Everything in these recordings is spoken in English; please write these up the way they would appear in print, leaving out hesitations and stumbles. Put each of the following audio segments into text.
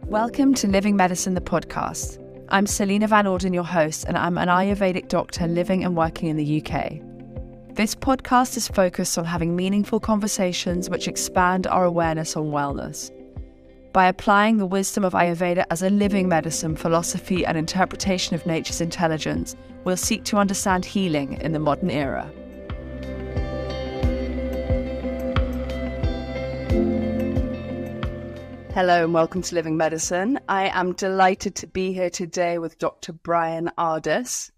Welcome to Living Medicine, the podcast. I'm Selina Van Orden, your host, and I'm an Ayurvedic doctor living and working in the UK. This podcast is focused on having meaningful conversations which expand our awareness on wellness. By applying the wisdom of Ayurveda as a living medicine, philosophy, and interpretation of nature's intelligence, we'll seek to understand healing in the modern era. Hello and welcome to Living Medicine. I am delighted to be here today with Dr. Bryan Ardis,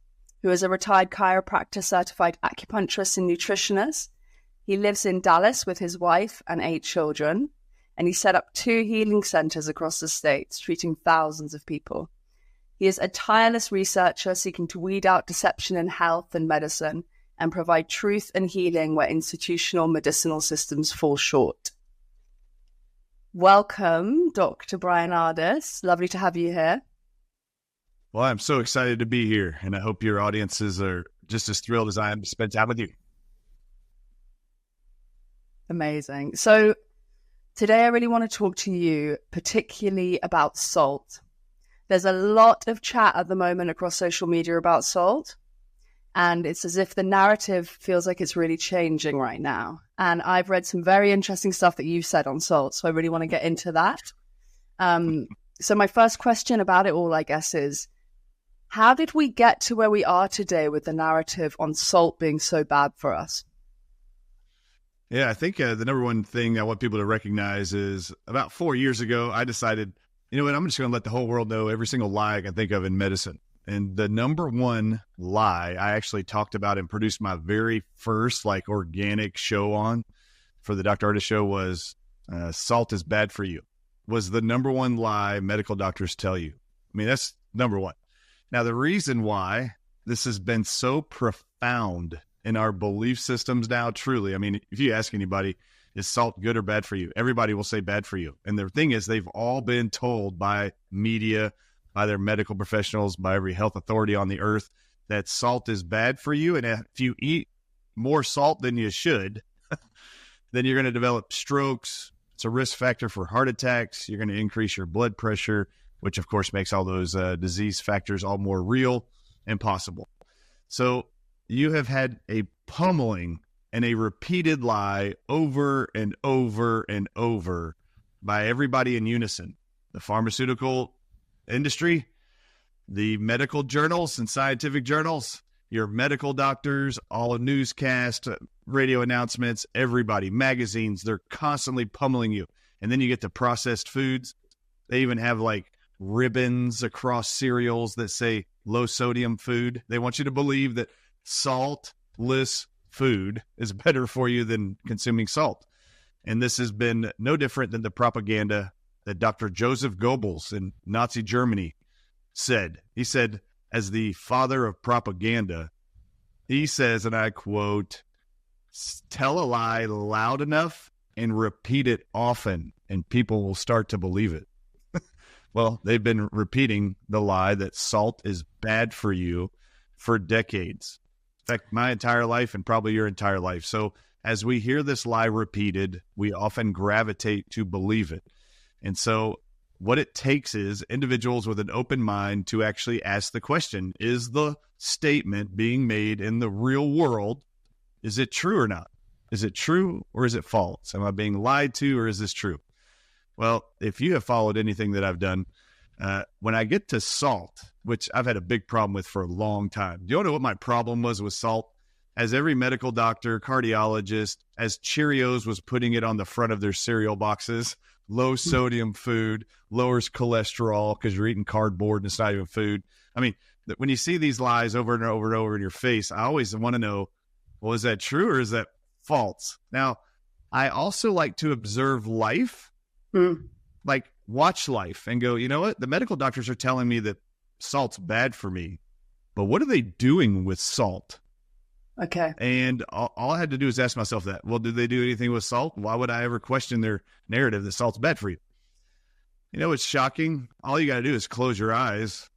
who is a retired chiropractor, certified acupuncturist and nutritionist. He lives in Dallas with his wife and 8 children, and he set up 2 healing centers across the states, treating thousands of people. He is a tireless researcher seeking to weed out deception in health and medicine and provide truth and healing where institutional medicinal systems fall short. Welcome, Dr. Bryan Ardis. Lovely to have you here. Well, I'm so excited to be here, and I hope your audiences are just as thrilled as I am to spend time with you. Amazing. So today I really want to talk to you particularly about salt. There's a lot of chat at the moment across social media about salt, and it's as if the narrative feels like it's really changing right now. And I've read some very interesting stuff that you've said on salt, so I really want to get into that. So my first question about it all, I guess, is how did we get to where we are today with the narrative on salt being so bad for us? Yeah, I think the number one thing I want people to recognize is about 4 years ago, I decided, you know what, I'm just going to let the whole world know every single lie I can think of in medicine. And the number one lie I actually talked about and produced my very first organic show on for the Dr. Ardis show was salt is bad for you, was the number one lie medical doctors tell you. I mean, that's number one. Now, the reason why this has been so profound in our belief systems now, truly, I mean, if you ask anybody, is salt good or bad for you? Everybody will say bad for you. And the thing is, they've all been told by media, by their medical professionals, by every health authority on the earth, that salt is bad for you. And if you eat more salt than you should, then you're going to develop strokes. It's a risk factor for heart attacks. You're going to increase your blood pressure, which of course makes all those disease factors all more real and possible. So you have had a pummeling and a repeated lie over and over and over by everybody in unison. The pharmaceutical industry, the medical journals and scientific journals, your medical doctors, all newscasts, radio announcements, everybody, magazines, they're constantly pummeling you. And then you get to processed foods. They even have ribbons across cereals that say low sodium food. They want you to believe that saltless food is better for you than consuming salt. And this has been no different than the propaganda that Dr. Joseph Goebbels in Nazi Germany said. He said, as the father of propaganda, he says, and I quote, "Tell a lie loud enough and repeat it often, and people will start to believe it." Well, they've been repeating the lie that salt is bad for you for decades. In fact, my entire life and probably your entire life. So as we hear this lie repeated, we often gravitate to believe it. And so what it takes is individuals with an open mind to actually ask the question, is the statement being made in the real world, is it true or not? Is it true or is it false? Am I being lied to or is this true? Well, if you have followed anything that I've done, when I get to salt, which I've had a big problem with for a long time. Do you know what my problem was with salt? As every medical doctor, cardiologist, as Cheerios was putting it on the front of their cereal boxes, low sodium food, lowers cholesterol because you're eating cardboard and it's not even food. I mean, when you see these lies over and over and over in your face, I always want to know, well, is that true or is that false? Now, I also like to observe life, watch life and go, you know what? The medical doctors are telling me that salt's bad for me, but what are they doing with salt? Okay. And all I had to do is ask myself that. Well, did they do anything with salt? Why would I ever question their narrative that salt's bad for you? You know, it's shocking. All you got to do is close your eyes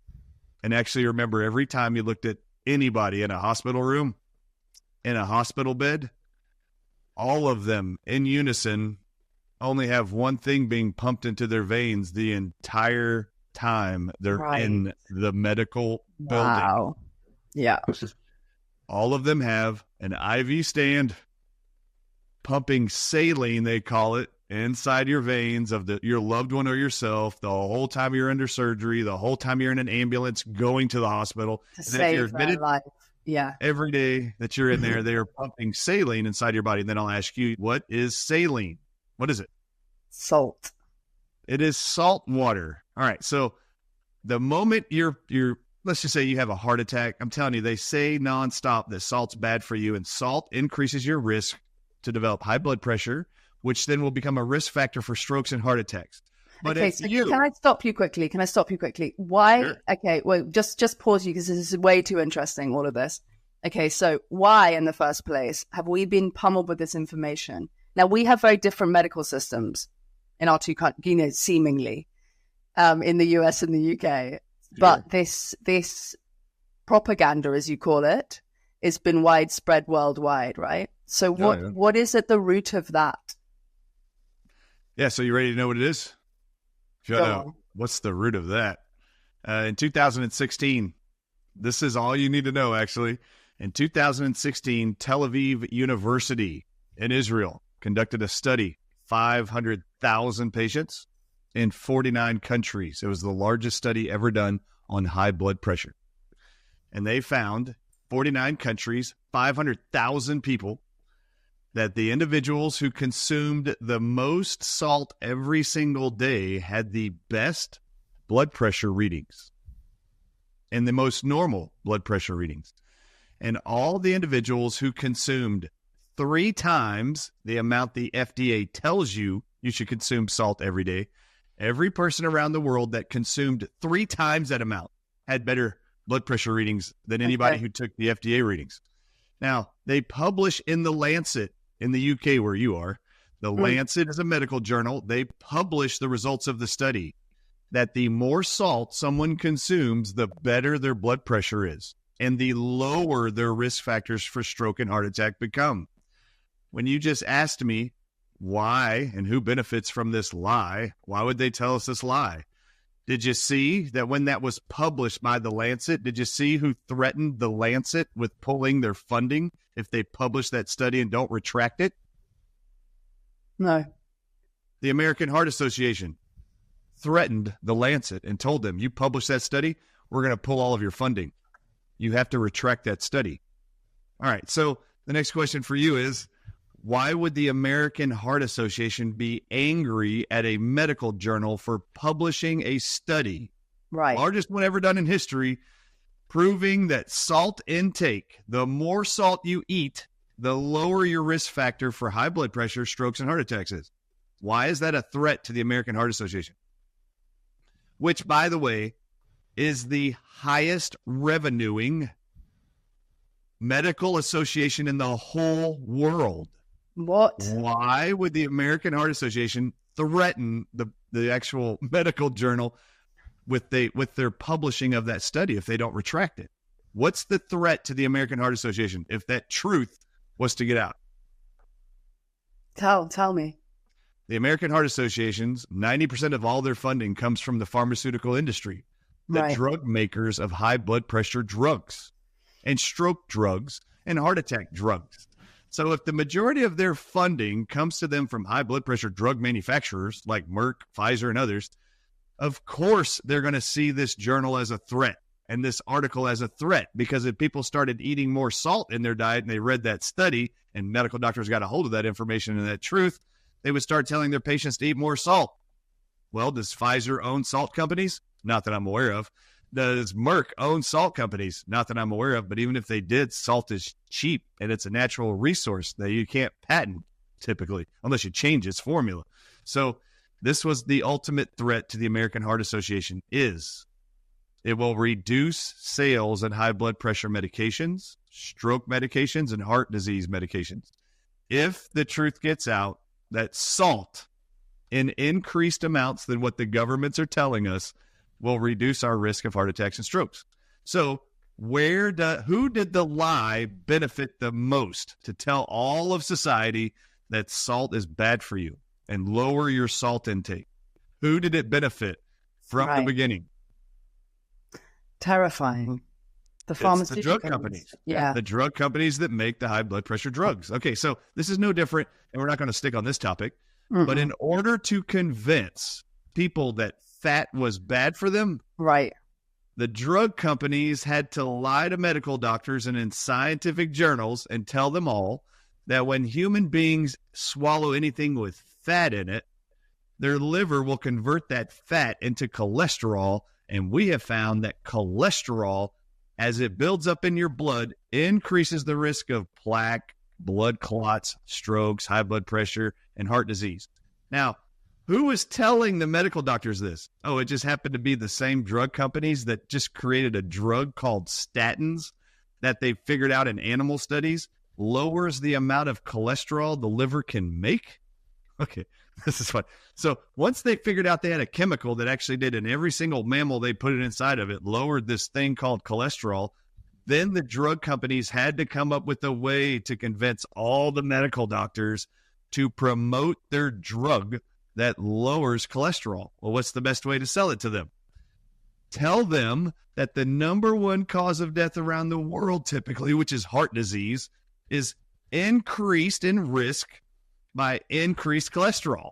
and actually remember every time you looked at anybody in a hospital room, in a hospital bed, all of them in unison only have one thing being pumped into their veins the entire time they're in the medical building. Wow. Yeah. All of them have an IV stand pumping saline, they call it, inside your veins of your loved one or yourself the whole time you're under surgery, the whole time you're in an ambulance going to the hospital. To save their life. Yeah. Every day that you're in there, they are pumping saline inside your body. And then I'll ask you, what is saline? What is it? Salt. It is salt water. All right. So the moment you're let's just say you have a heart attack, I'm telling you, they say nonstop that salt's bad for you, and salt increases your risk to develop high blood pressure, which then will become a risk factor for strokes and heart attacks. But okay, so can I stop you quickly? Why? Sure. Okay, well, just pause you because this is way too interesting, all of this. Okay, so why in the first place have we been pummeled with this information? Now, we have very different medical systems in our two countries, seemingly, in the US and the UK. Sure. But this propaganda, as you call it, has been widespread worldwide, right? So what is at the root of that? Yeah, so you ready to know what it is? If you know, what's the root of that? In 2016, this is all you need to know, actually. In 2016, Tel Aviv University in Israel conducted a study, 500,000 patients in 49 countries. It was the largest study ever done on high blood pressure. And they found 49 countries, 500,000 people, that the individuals who consumed the most salt every single day had the best blood pressure readings and the most normal blood pressure readings. And all the individuals who consumed 3 times the amount the FDA tells you should consume salt every day, every person around the world that consumed 3 times that amount had better blood pressure readings than anybody who took the FDA readings. Now, they publish in the Lancet in the UK where you are. The Lancet is a medical journal. They publish the results of the study that the more salt someone consumes, the better their blood pressure is and the lower their risk factors for stroke and heart attack become. When you just asked me why and who benefits from this lie, why would they tell us this lie? Did you see that when that was published by the Lancet, did you see who threatened the Lancet with pulling their funding if they publish that study and don't retract it? No. The American Heart Association threatened the Lancet and told them, you publish that study, we're going to pull all of your funding. You have to retract that study. All right, so the next question for you is, why would the American Heart Association be angry at a medical journal for publishing a study, largest one ever done in history, proving that salt intake, the more salt you eat, the lower your risk factor for high blood pressure, strokes, and heart attacks is? Why is that a threat to the American Heart Association? Which, by the way, is the highest revenuing medical association in the whole world. What? Why would the American Heart Association threaten the actual medical journal with their publishing of that study if they don't retract it? What's the threat to the American Heart Association if that truth was to get out? Tell me. The American Heart Association's 90% of all their funding comes from the pharmaceutical industry, the drug makers of high blood pressure drugs and stroke drugs and heart attack drugs. So if the majority of their funding comes to them from high blood pressure drug manufacturers like Merck, Pfizer, and others, of course they're going to see this journal as a threat and this article as a threat, because if people started eating more salt in their diet and they read that study and medical doctors got a hold of that information and that truth, they would start telling their patients to eat more salt. Well, does Pfizer own salt companies? Not that I'm aware of. Does Merck own salt companies? Not that I'm aware of. But even if they did, salt is cheap and it's a natural resource that you can't patent typically unless you change its formula. So this was the ultimate threat to the American Heart Association is it will reduce sales in high blood pressure medications, stroke medications, and heart disease medications. If the truth gets out that salt in increased amounts than what the governments are telling us will reduce our risk of heart attacks and strokes. So who did the lie benefit the most to tell all of society that salt is bad for you? and lower your salt intake. Who did it benefit from the beginning? Terrifying. The pharmaceutical the drug companies. Yeah. The drug companies that make the high blood pressure drugs. Okay, so this is no different, and we're not going to stick on this topic. But in order to convince people that fat was bad for them, the drug companies had to lie to medical doctors and in scientific journals and tell them all that when human beings swallow anything with fat in it, their liver will convert that fat into cholesterol. And we have found that cholesterol, as it builds up in your blood, increases the risk of plaque, blood clots, strokes, high blood pressure, and heart disease. Now, who was telling the medical doctors this? Oh, it just happened to be the same drug companies that just created a drug called statins that they figured out in animal studies lowers the amount of cholesterol the liver can make. Okay, this is fun. So once they figured out they had a chemical that actually did in every single mammal they put it inside of it, lowered this thing called cholesterol, then the drug companies had to come up with a way to convince all the medical doctors to promote their drug that lowers cholesterol. Well, what's the best way to sell it to them? Tell them that the number one cause of death around the world typically, which is heart disease, is increased in risk by increased cholesterol.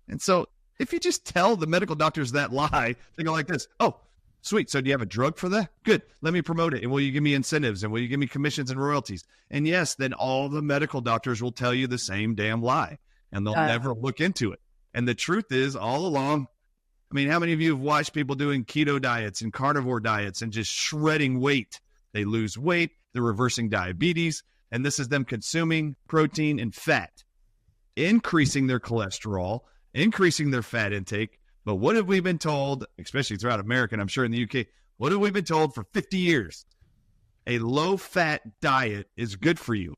And so if you just tell the medical doctors that lie, they go like this: oh, sweet. So do you have a drug for that? Good. Let me promote it. And will you give me incentives? And will you give me commissions and royalties? And yes, then all the medical doctors will tell you the same damn lie, and they'll never look into it. And the truth is, all along, I mean, how many of you have watched people doing keto diets and carnivore diets and just shredding weight? They lose weight, they're reversing diabetes, and this is them consuming protein and fat, increasing their cholesterol, increasing their fat intake. But what have we been told, especially throughout America, and I'm sure in the UK, what have we been told for 50 years? A low-fat diet is good for you.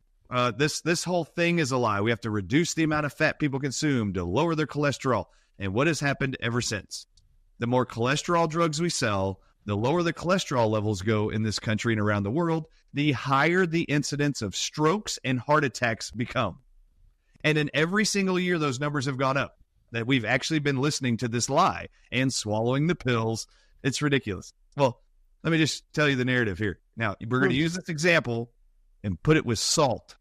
This whole thing is a lie. We have to reduce the amount of fat people consume to lower their cholesterol. And what has happened ever since? The more cholesterol drugs we sell, the lower the cholesterol levels go in this country and around the world, the higher the incidence of strokes and heart attacks become. And in every single year, those numbers have gone up. That we've actually been listening to this lie and swallowing the pills. It's ridiculous. Well, let me just tell you the narrative here. Now, we're going to use this example and put it with salt.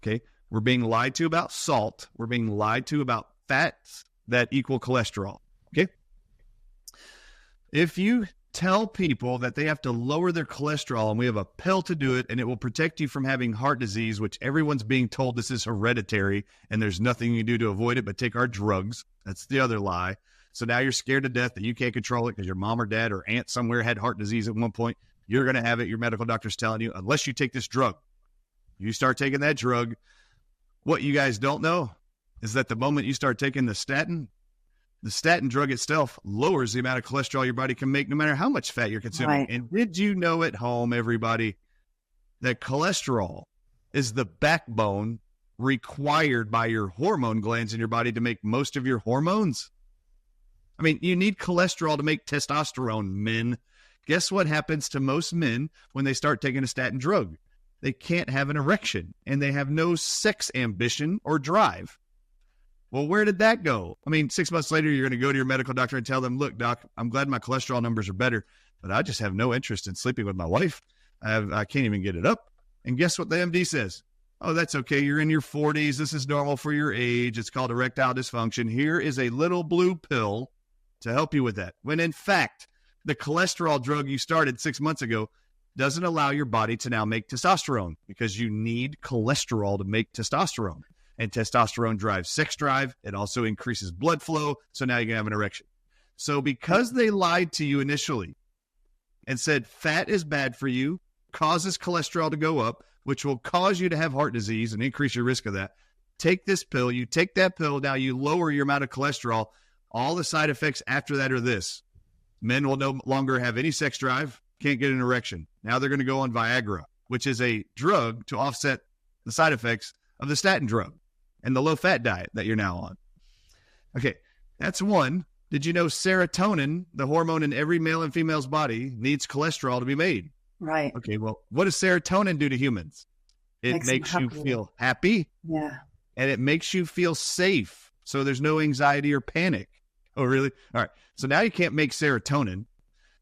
Okay, we're being lied to about salt. We're being lied to about fats that equal cholesterol. Okay, if you tell people that they have to lower their cholesterol and we have a pill to do it and it will protect you from having heart disease, which everyone's being told this is hereditary and there's nothing you can do to avoid it but take our drugs. That's the other lie. So now you're scared to death that you can't control it because your mom or dad or aunt somewhere had heart disease at one point. You're going to have it. Your medical doctor's telling you, unless you take this drug. You start taking that drug. What you guys don't know is that the moment you start taking the statin drug itself lowers the amount of cholesterol your body can make no matter how much fat you're consuming. Right. And did you know at home, everybody, that cholesterol is the backbone required by your hormone glands in your body to make most of your hormones? I mean, you need cholesterol to make testosterone, men. Guess what happens to most men when they start taking a statin drug? They can't have an erection, and they have no sex ambition or drive. Well, where did that go? I mean, 6 months later, you're going to go to your medical doctor and tell them, look, doc, I'm glad my cholesterol numbers are better, but I just have no interest in sleeping with my wife. I can't even get it up. And guess what the MD says? Oh, that's okay. You're in your 40s. This is normal for your age. It's called erectile dysfunction. Here is a little blue pill to help you with that. When in fact, the cholesterol drug you started 6 months ago doesn't allow your body to now make testosterone because you need cholesterol to make testosterone. And testosterone drives sex drive. It also increases blood flow. So now you can have an erection. So because they lied to you initially and said fat is bad for you, causes cholesterol to go up, which will cause you to have heart disease and increase your risk of that, take this pill. You take that pill. Now you lower your amount of cholesterol. All the side effects after that are this. Men will no longer have any sex drive, can't get an erection. Now they're going to go on Viagra, which is a drug to offset the side effects of the statin drug and the low-fat diet that you're now on. Okay, that's one. Did you know serotonin, the hormone in every male and female's body, needs cholesterol to be made? Right. Okay, well, what does serotonin do to humans? It makes you feel happy. Yeah. And it makes you feel safe. So there's no anxiety or panic. Oh, really? All right. So now you can't make serotonin.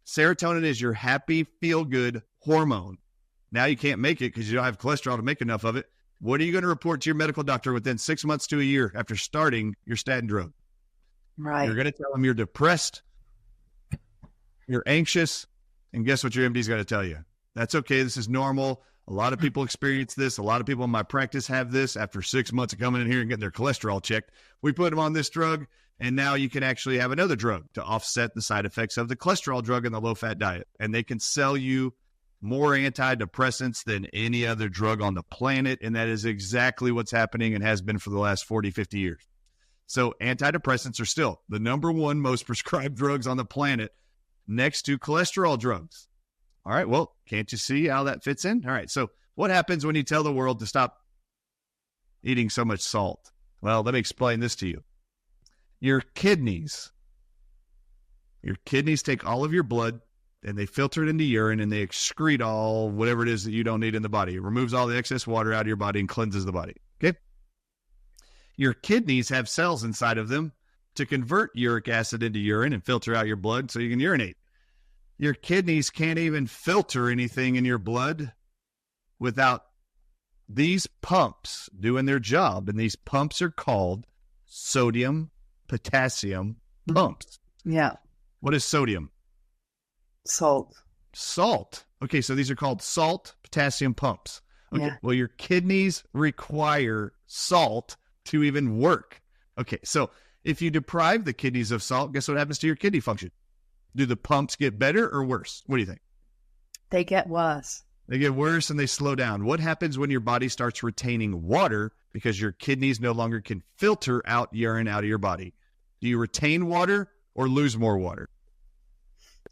Serotonin is your happy, feel-good hormone. Now you can't make it because you don't have cholesterol to make enough of it. What are you going to report to your medical doctor within 6 months to a year after starting your statin drug? Right. You're going to tell them you're depressed, you're anxious, and guess what your MD's going to tell you? That's okay. This is normal. A lot of people experience this. A lot of people in my practice have this after 6 months of coming in here and getting their cholesterol checked. We put them on this drug, and now you can actually have another drug to offset the side effects of the cholesterol drug and the low-fat diet. And they can sell you more antidepressants than any other drug on the planet, and that is exactly what's happening and has been for the last 40, 50 years. So antidepressants are still the number one most prescribed drugs on the planet next to cholesterol drugs. All right, well, can't you see how that fits in? All right, so what happens when you tell the world to stop eating so much salt? Well, let me explain this to you. Your kidneys take all of your blood and they filter it into urine and they excrete all whatever it is that you don't need in the body. It removes all the excess water out of your body and cleanses the body, okay? Your kidneys have cells inside of them to convert uric acid into urine and filter out your blood so you can urinate. Your kidneys can't even filter anything in your blood without these pumps doing their job, and these pumps are called sodium potassium pumps. Yeah. What is sodium? Salt. Okay, so these are called salt potassium pumps. Okay, Yeah. Well, your kidneys require salt to even work. Okay, so if you deprive the kidneys of salt, guess what happens to your kidney function? Do the pumps get better or worse? What do you think? They get worse. They get worse and they slow down. What happens when your body starts retaining water because your kidneys no longer can filter out urine out of your body? Do you retain water or lose more water?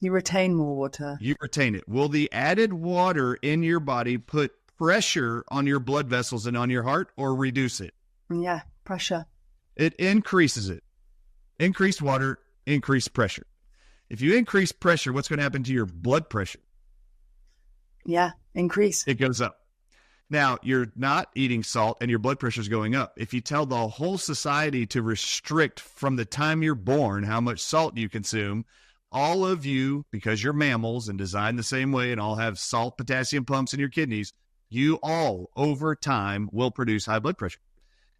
You retain more water. You retain it. Will the added water in your body put pressure on your blood vessels and on your heart or reduce it? Yeah, pressure. It increases it. Increased water, increased pressure. If you increase pressure, what's going to happen to your blood pressure? Yeah, increase. It goes up. Now, you're not eating salt and your blood pressure is going up. If you tell the whole society to restrict from the time you're born how much salt you consume, all of you, because you're mammals and designed the same way and all have salt potassium pumps in your kidneys, you all over time will produce high blood pressure.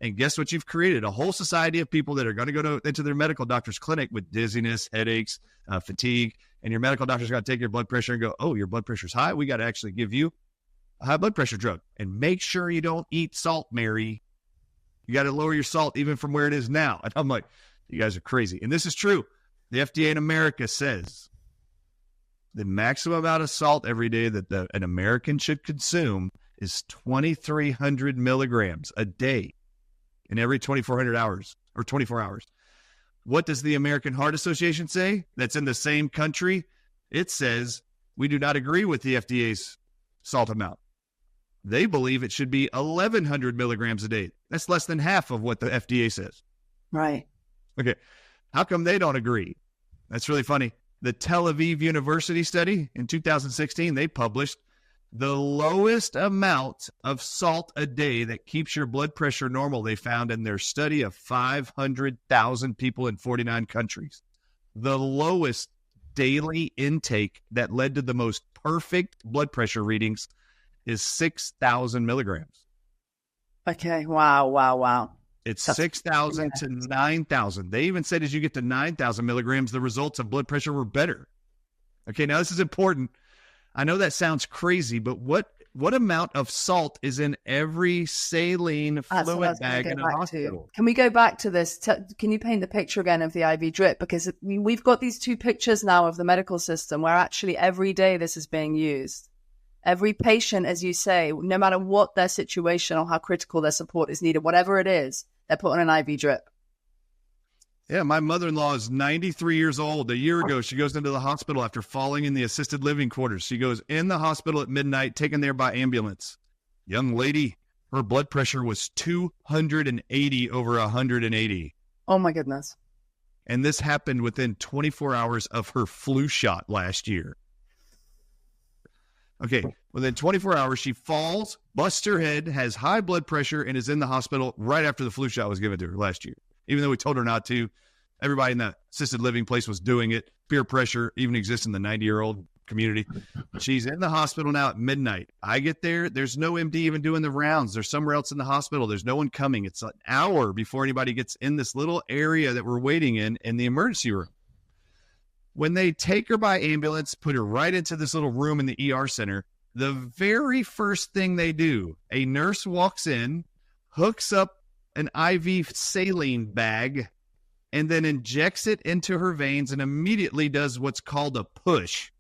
And guess what you've created? A whole society of people that are going to go into their medical doctor's clinic with dizziness, headaches, fatigue, and your medical doctor's got to take your blood pressure and go, oh, your blood pressure's high. We got to actually give you a high blood pressure drug. And make sure you don't eat salt, Mary. You got to lower your salt even from where it is now. And I'm like, you guys are crazy. And this is true. The FDA in America says the maximum amount of salt every day that an American should consume is 2,300 milligrams a day in every 2,400 hours or 24 hours. What does the American Heart Association say? That's in the same country. It says we do not agree with the FDA's salt amount. They believe it should be 1,100 milligrams a day. That's less than half of what the FDA says. Right. Okay. How come they don't agree? That's really funny. The Tel Aviv University study in 2016, they published the lowest amount of salt a day that keeps your blood pressure normal, they found in their study of 500,000 people in 49 countries. The lowest daily intake that led to the most perfect blood pressure readings is 6,000 milligrams. Okay. Wow. It's 6,000 to 9,000. They even said as you get to 9,000 milligrams, the results of blood pressure were better. Okay, now this is important. I know that sounds crazy, but what amount of salt is in every saline fluid bag in a hospital? Can we go back to this? Can you paint the picture again of the IV drip? Because we've got these two pictures now of the medical system where actually every day this is being used. Every patient, as you say, no matter what their situation or how critical their support is needed, whatever it is, they're put on an IV drip. Yeah, my mother-in-law is 93 years old. A year ago, she goes into the hospital after falling in the assisted living quarters. She goes in the hospital at midnight, taken there by ambulance. Young lady, her blood pressure was 280 over 180. Oh, my goodness. And this happened within 24 hours of her flu shot last year. Okay, within 24 hours, she falls, busts her head, has high blood pressure, and is in the hospital right after the flu shot was given to her last year. even though we told her not to. Everybody in the assisted living place was doing it. Peer pressure even exists in the 90-year-old community. She's in the hospital now at midnight. I get there. There's no MD even doing the rounds. There's somewhere else in the hospital. There's no one coming. It's an hour before anybody gets in this little area that we're waiting in the emergency room. When they take her by ambulance, put her right into this little room in the ER center, the very first thing they do, a nurse walks in, hooks up an IV saline bag, and then injects it into her veins and immediately does what's called a push.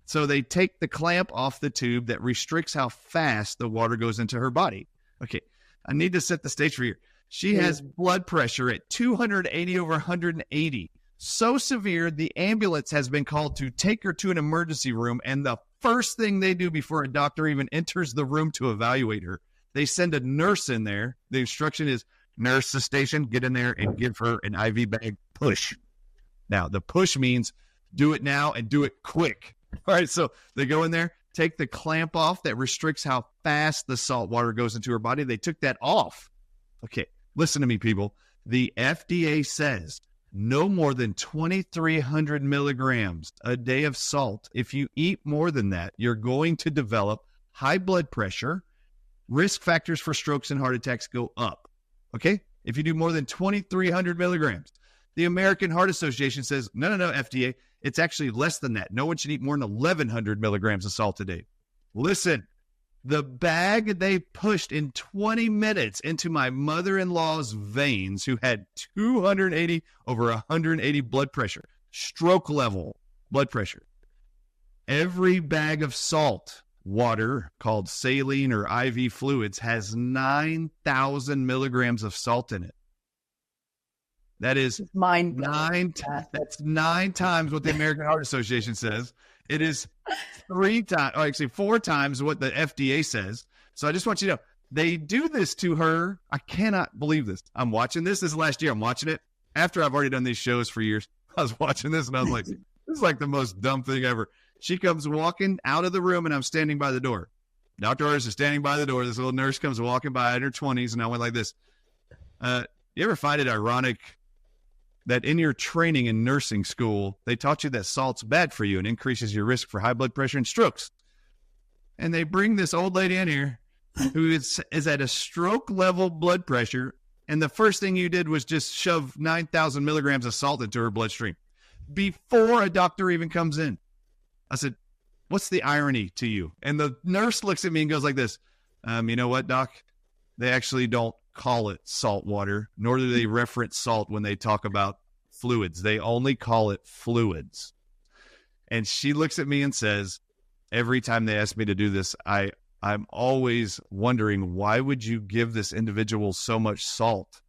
So they take the clamp off the tube that restricts how fast the water goes into her body. Okay, I need to set the stage for you. She has blood pressure at 280 over 180. So severe, the ambulance has been called to take her to an emergency room, and the first thing they do before a doctor even enters the room to evaluate her, they send a nurse in there. The instruction is, nurse the station, get in there and give her an IV bag push. Now, the push means do it now and do it quick. All right, so they go in there, take the clamp off that restricts how fast the salt water goes into her body. They took that off. Okay, listen to me, people. The FDA says no more than 2,300 milligrams a day of salt. If you eat more than that, you're going to develop high blood pressure. Risk factors for strokes and heart attacks go up. Okay? If you do more than 2,300 milligrams. The American Heart Association says, no, FDA, it's actually less than that. No one should eat more than 1,100 milligrams of salt a day. Listen, the bag they pushed in 20 minutes into my mother-in-law's veins, who had 280 over 180 blood pressure, stroke level blood pressure. Every bag of salt water, called saline or IV fluids, has 9,000 milligrams of salt in it. That is that's 9 times what the American Heart Association says. It is 4 times what the FDA says. So I just want you to know, they do this to her. I cannot believe this. I'm watching this. This is last year. I'm watching it after I've already done these shows for years. I was watching this and I was like, this is like the most dumb thing ever. She comes walking out of the room and I'm standing by the door. Dr. Ardis is standing by the door. This little nurse comes walking by in her 20s and I went like this. You ever find it ironic that in your training in nursing school, they taught you that salt's bad for you and increases your risk for high blood pressure and strokes? And they bring this old lady in here who is at a stroke level blood pressure. And the first thing you did was just shove 9,000 milligrams of salt into her bloodstream before a doctor even comes in. I said, what's the irony to you? And the nurse looks at me and goes like this. You know what, doc? They actually don't call it salt water, nor do they reference salt when they talk about fluids. They only call it fluids. And she looks at me and says, every time they ask me to do this, I'm always wondering, why would you give this individual so much salt?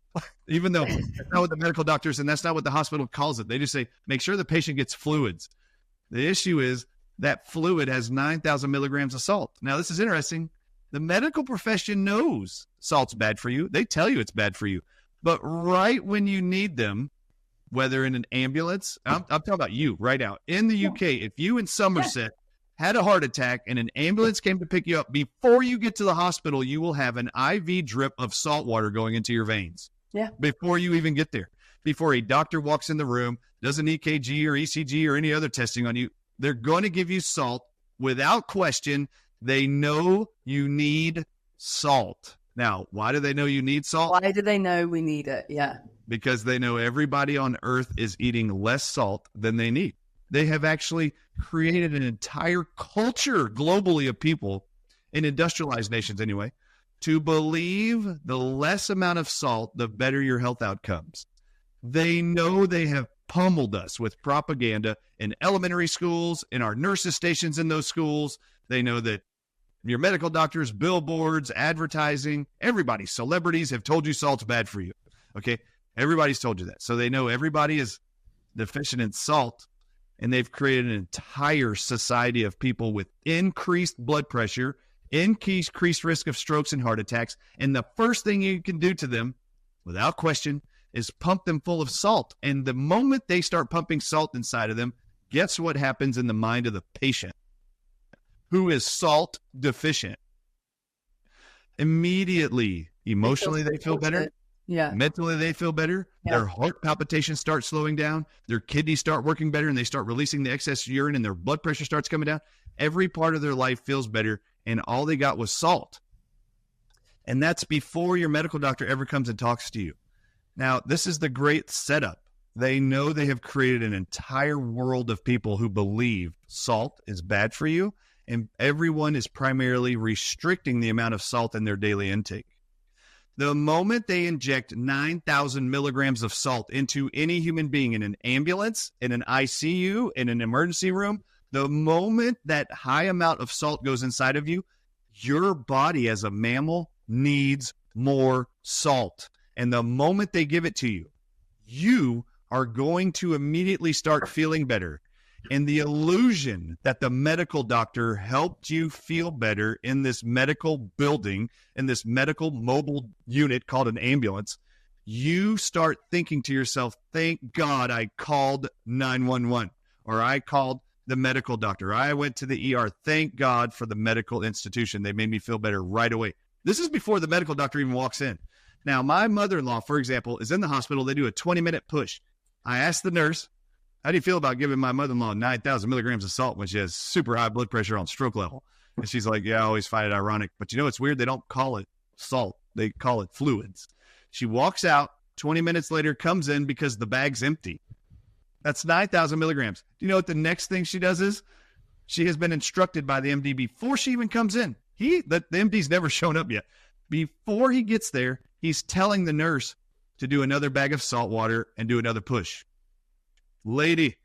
Even though that's not what the medical doctors, and that's not what the hospital calls it. They just say, make sure the patient gets fluids. The issue is that fluid has 9,000 milligrams of salt. Now, this is interesting. The medical profession knows salt's bad for you. They tell you it's bad for you. But right when you need them, whether in an ambulance, I'm talking about you right now, in the UK, if you in Somerset had a heart attack and an ambulance came to pick you up, before you get to the hospital, you will have an IV drip of salt water going into your veins. Yeah. Before you even get there. Before a doctor walks in the room, does an EKG or ECG or any other testing on you, they're going to give you salt without question. They know you need salt. Now, why do they know you need salt? Why do they know we need it? Yeah. Because they know everybody on earth is eating less salt than they need. They have actually created an entire culture globally of people, in industrialized nations anyway, to believe the less amount of salt, the better your health outcomes. They know they have pummeled us with propaganda in elementary schools, in our nurses' stations in those schools. They know that your medical doctors, billboards, advertising, everybody, celebrities have told you salt's bad for you. Okay? Everybody's told you that. So they know everybody is deficient in salt, and they've created an entire society of people with increased blood pressure, increased risk of strokes and heart attacks. And the first thing you can do to them, without question, is pump them full of salt. And the moment they start pumping salt inside of them, guess what happens in the mind of the patient who is salt deficient? Immediately, emotionally, they feel better. Yeah. Mentally, they feel better. Yeah. Their heart palpitations start slowing down. Their kidneys start working better, and they start releasing the excess urine, and their blood pressure starts coming down. Every part of their life feels better, and all they got was salt. And that's before your medical doctor ever comes and talks to you. Now, this is the great setup. They know they have created an entire world of people who believe salt is bad for you, and everyone is primarily restricting the amount of salt in their daily intake. The moment they inject 9,000 milligrams of salt into any human being in an ambulance, in an ICU, in an emergency room, the moment that high amount of salt goes inside of you, your body as a mammal needs more salt. And the moment they give it to you, you are going to immediately start feeling better. And the illusion that the medical doctor helped you feel better in this medical building, in this medical mobile unit called an ambulance, you start thinking to yourself, thank God I called 911, or I called the medical doctor. I went to the ER. Thank God for the medical institution. They made me feel better right away. This is before the medical doctor even walks in. Now, my mother-in-law, for example, is in the hospital. They do a 20-minute push. I asked the nurse, how do you feel about giving my mother-in-law 9,000 milligrams of salt when she has super high blood pressure on stroke level? And she's like, yeah, I always find it ironic. But you know, it's weird. They don't call it salt. They call it fluids. She walks out 20 minutes later, comes in because the bag's empty. That's 9,000 milligrams. Do you know what the next thing she does is? She has been instructed by the MD before she even comes in. The MD's never shown up yet. Before he gets there, he's telling the nurse to do another bag of salt water and do another push. Lady,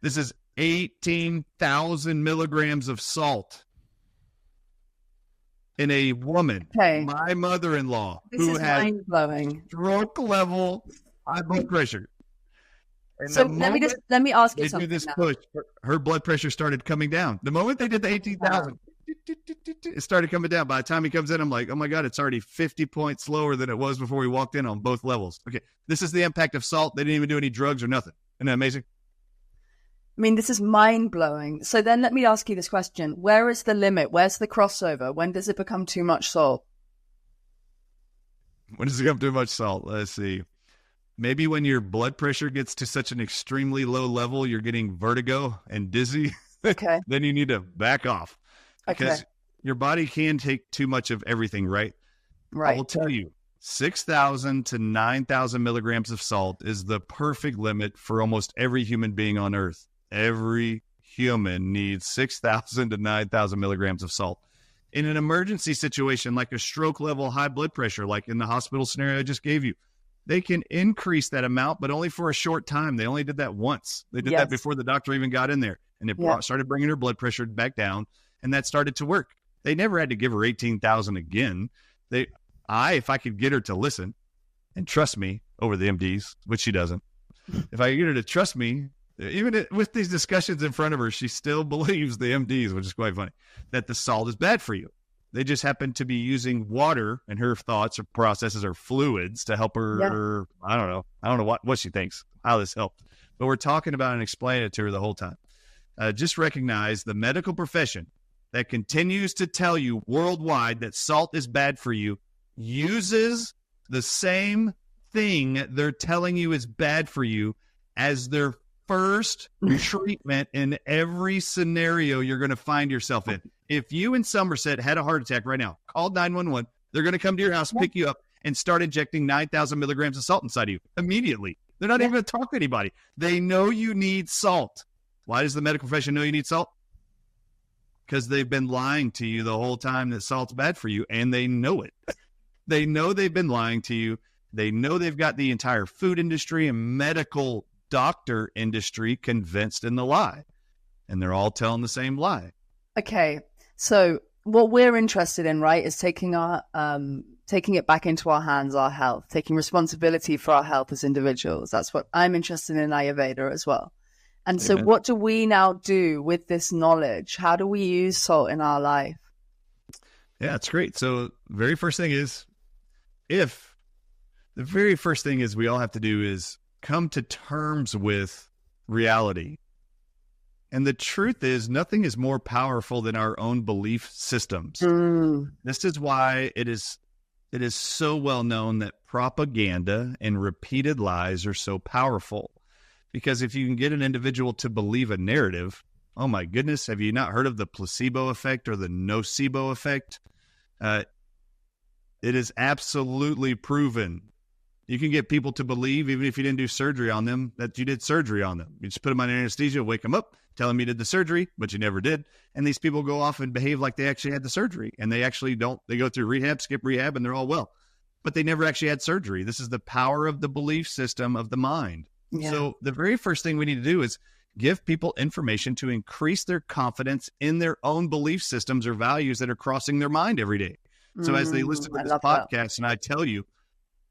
this is 18,000 milligrams of salt in a woman. Okay. My mother-in-law, This who is has mind-blowing. stroke level high blood pressure. And So the moment let me ask you they something do this now. push, her blood pressure started coming down. The moment they did the 18,000, it started coming down. By the time he comes in, I'm like, oh my God, it's already 50 points lower than it was before we walked in on both levels. Okay, this is the impact of salt. They didn't even do any drugs or nothing. Isn't that amazing? I mean, this is mind-blowing. So then let me ask you this question. Where is the limit? Where's the crossover? When does it become too much salt? When does it come too much salt? Let's see. Maybe when your blood pressure gets to such an extremely low level, you're getting vertigo and dizzy. Okay. Then you need to back off. Because your body can take too much of everything, right? Right. I will tell you, 6,000 to 9,000 milligrams of salt is the perfect limit for almost every human being on earth. Every human needs 6,000 to 9,000 milligrams of salt. In an emergency situation like a stroke level high blood pressure, like in the hospital scenario I just gave you, they can increase that amount, but only for a short time. They only did that once. They did that before the doctor even got in there, and it started bringing her blood pressure back down, and that started to work. They never had to give her 18,000 again. If I could get her to listen and trust me over the MDs, which she doesn't, if I could get her to trust me, even with these discussions in front of her, she still believes the MDs, which is quite funny, that the salt is bad for you. They just happen to be using water and her thoughts or processes or fluids to help her. Yeah. I don't know what she thinks, how this helped. But we're talking about and explaining it to her the whole time. Just recognize the medical profession that continues to tell you worldwide that salt is bad for you uses the same thing they're telling you is bad for you as their first treatment in every scenario you're going to find yourself in. If you in Somerset had a heart attack right now, call 911. They're going to come to your house, pick you up, and start injecting 9,000 milligrams of salt inside of you immediately. They're not even going to talk to anybody. They know you need salt. Why does the medical profession know you need salt? Because they've been lying to you the whole time that salt's bad for you, and they know it. They know they've been lying to you. They know they've got the entire food industry and medical doctor industry convinced in the lie. And they're all telling the same lie. Okay. So what we're interested in, right, is taking it back into our hands, our health, taking responsibility for our health as individuals. That's what I'm interested in Ayurveda as well. And so what do we now do with this knowledge? How do we use salt in our life? Yeah, it's great. So the very first thing is we all have to do is come to terms with reality. And the truth is, nothing is more powerful than our own belief systems. This is why it is it is so well known that propaganda and repeated lies are so powerful. Because if you can get an individual to believe a narrative, oh my goodness, have you not heard of the placebo effect or the nocebo effect? It is absolutely proven. You can get people to believe, even if you didn't do surgery on them, that you did surgery on them. You just put them on anesthesia, wake them up, tell them you did the surgery, but you never did. And these people go off and behave like they actually had the surgery. And they actually don't. They go through rehab, skip rehab, and they're all well. But they never actually had surgery. This is the power of the belief system of the mind. Yeah. So the very first thing we need to do is give people information to increase their confidence in their own belief systems or values that are crossing their mind every day. So as they listen to this podcast and I tell you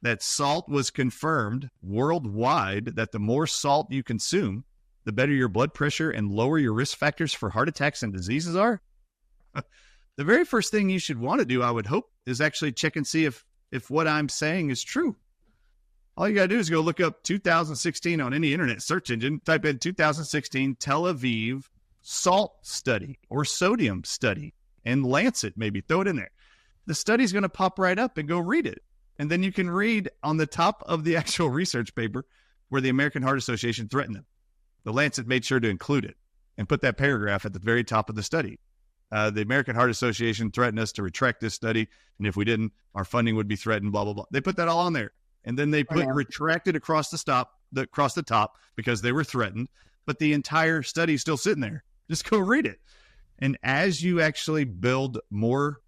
that salt was confirmed worldwide, that the more salt you consume, the better your blood pressure and lower your risk factors for heart attacks and diseases are. The very first thing you should want to do, I would hope, is actually check and see if what I'm saying is true. All you got to do is go look up 2016 on any internet search engine, type in 2016 Tel Aviv salt study or sodium study, and Lancet, maybe throw it in there. The study's going to pop right up, and go read it. And then you can read on the top of the actual research paper where the American Heart Association threatened them. The Lancet made sure to include it and put that paragraph at the very top of the study. The American Heart Association threatened us to retract this study, and if we didn't, our funding would be threatened, blah, blah, blah. They put that all on there. And then they put retracted across the top because they were threatened. But the entire study is still sitting there. Just go read it. And as you actually build more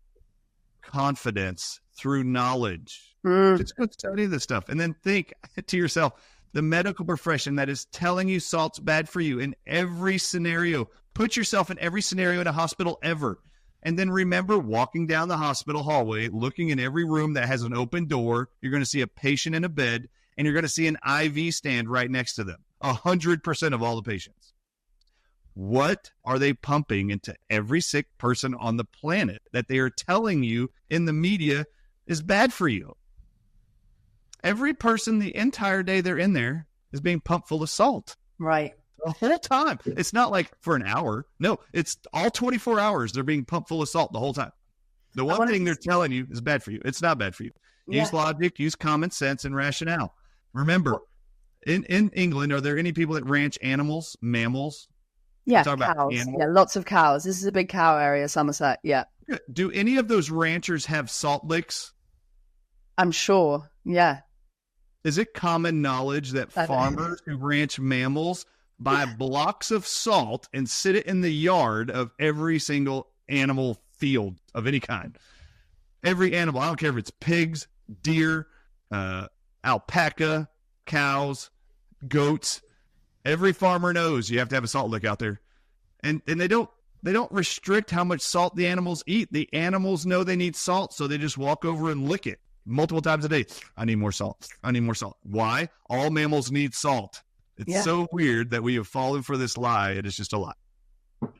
confidence through knowledge, just go study this stuff. And then think to yourself, the medical profession that is telling you salt's bad for you in every scenario. Put yourself in every scenario in a hospital ever. And then remember walking down the hospital hallway, looking in every room that has an open door. You're going to see a patient in a bed, and you're going to see an IV stand right next to them. 100% of all the patients. What are they pumping into every sick person on the planet that they are telling you in the media is bad for you? Every person, the entire day they're in there, is being pumped full of salt. Right. The whole time. It's not like for an hour. No, it's all 24 hours. They're being pumped full of salt the whole time. The one thing they're telling you is bad for you. It's not bad for you. Use logic, use common sense and rationale. Remember, in England, are there any people that ranch animals, mammals? Yeah, cows. Yeah, lots of cows. This is a big cow area, Somerset. Yeah. Do any of those ranchers have salt licks? I'm sure. Yeah. Is it common knowledge that farmers who ranch mammals buy blocks of salt and sit it in the yard of every single animal field of any kind? Every animal, I don't care if it's pigs, deer, alpaca, cows, goats. Every farmer knows you have to have a salt lick out there. And they don't restrict how much salt the animals eat. The animals know they need salt, so they just walk over and lick it multiple times a day. I need more salt. I need more salt. Why? All mammals need salt. It's so weird that we have fallen for this lie. It is just a lie.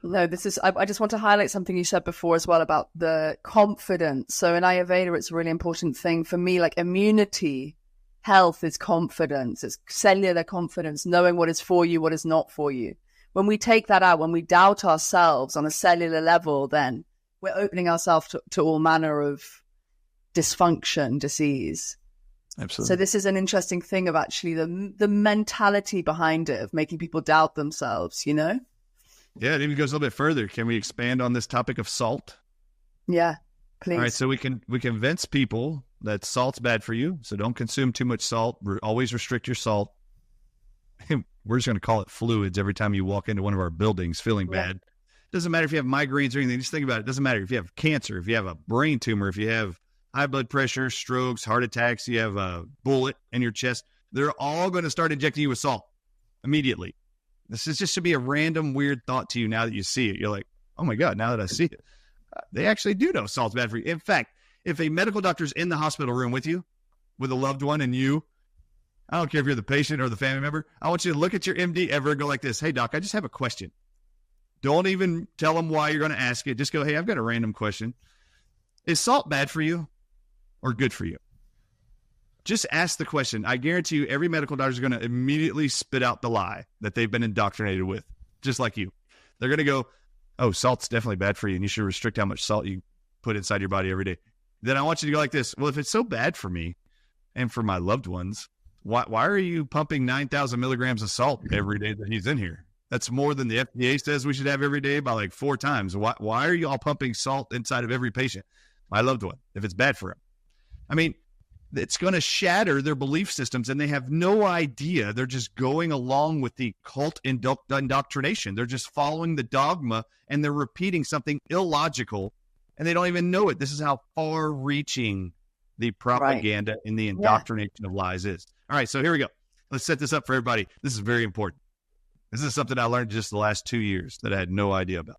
No, I just want to highlight something you said before as well about the confidence. So in Ayurveda, it's a really important thing for me, like immunity, health is confidence. It's cellular confidence, knowing what is for you, what is not for you. When we take that out, when we doubt ourselves on a cellular level, then we're opening ourselves to all manner of dysfunction, disease. Absolutely. So this is an interesting thing of actually the mentality behind it, of making people doubt themselves, you know? Yeah, it even goes a little bit further. Can we expand on this topic of salt? Yeah, please. All right, so we convince people that salt's bad for you, so don't consume too much salt. Always restrict your salt. We're just going to call it fluids every time you walk into one of our buildings feeling bad. Doesn't matter if you have migraines or anything. Just think about it. Doesn't matter if you have cancer, if you have a brain tumor, if you have high blood pressure, strokes, heart attacks, you have a bullet in your chest. They're all going to start injecting you with salt immediately. This is just should be a random weird thought to you now that you see it. You're like, oh my God, now that I see it. They actually do know salt's bad for you. In fact, if a medical doctor's in the hospital room with you, with a loved one and you, I don't care if you're the patient or the family member, I want you to look at your MD ever and go like this. Hey, doc, I just have a question. Don't even tell them why you're going to ask it. Just go, hey, I've got a random question. Is salt bad for you or good for you? Just ask the question. I guarantee you every medical doctor is going to immediately spit out the lie that they've been indoctrinated with, just like you. They're going to go, oh, salt's definitely bad for you, and you should restrict how much salt you put inside your body every day. then I want you to go like this. Well, if it's so bad for me and for my loved ones, why are you pumping 9,000 milligrams of salt every day that he's in here? That's more than the FDA says we should have every day by like 4 times. Why are you all pumping salt inside of every patient? My loved one, if it's bad for him. I mean, it's going to shatter their belief systems, and they have no idea. They're just going along with the cult indoctrination. They're just following the dogma, and they're repeating something illogical, and they don't even know it. This is how far-reaching the propaganda and the indoctrination of lies is. All right, so here we go. Let's set this up for everybody. This is very important. This is something I learned just the last 2 years that I had no idea about.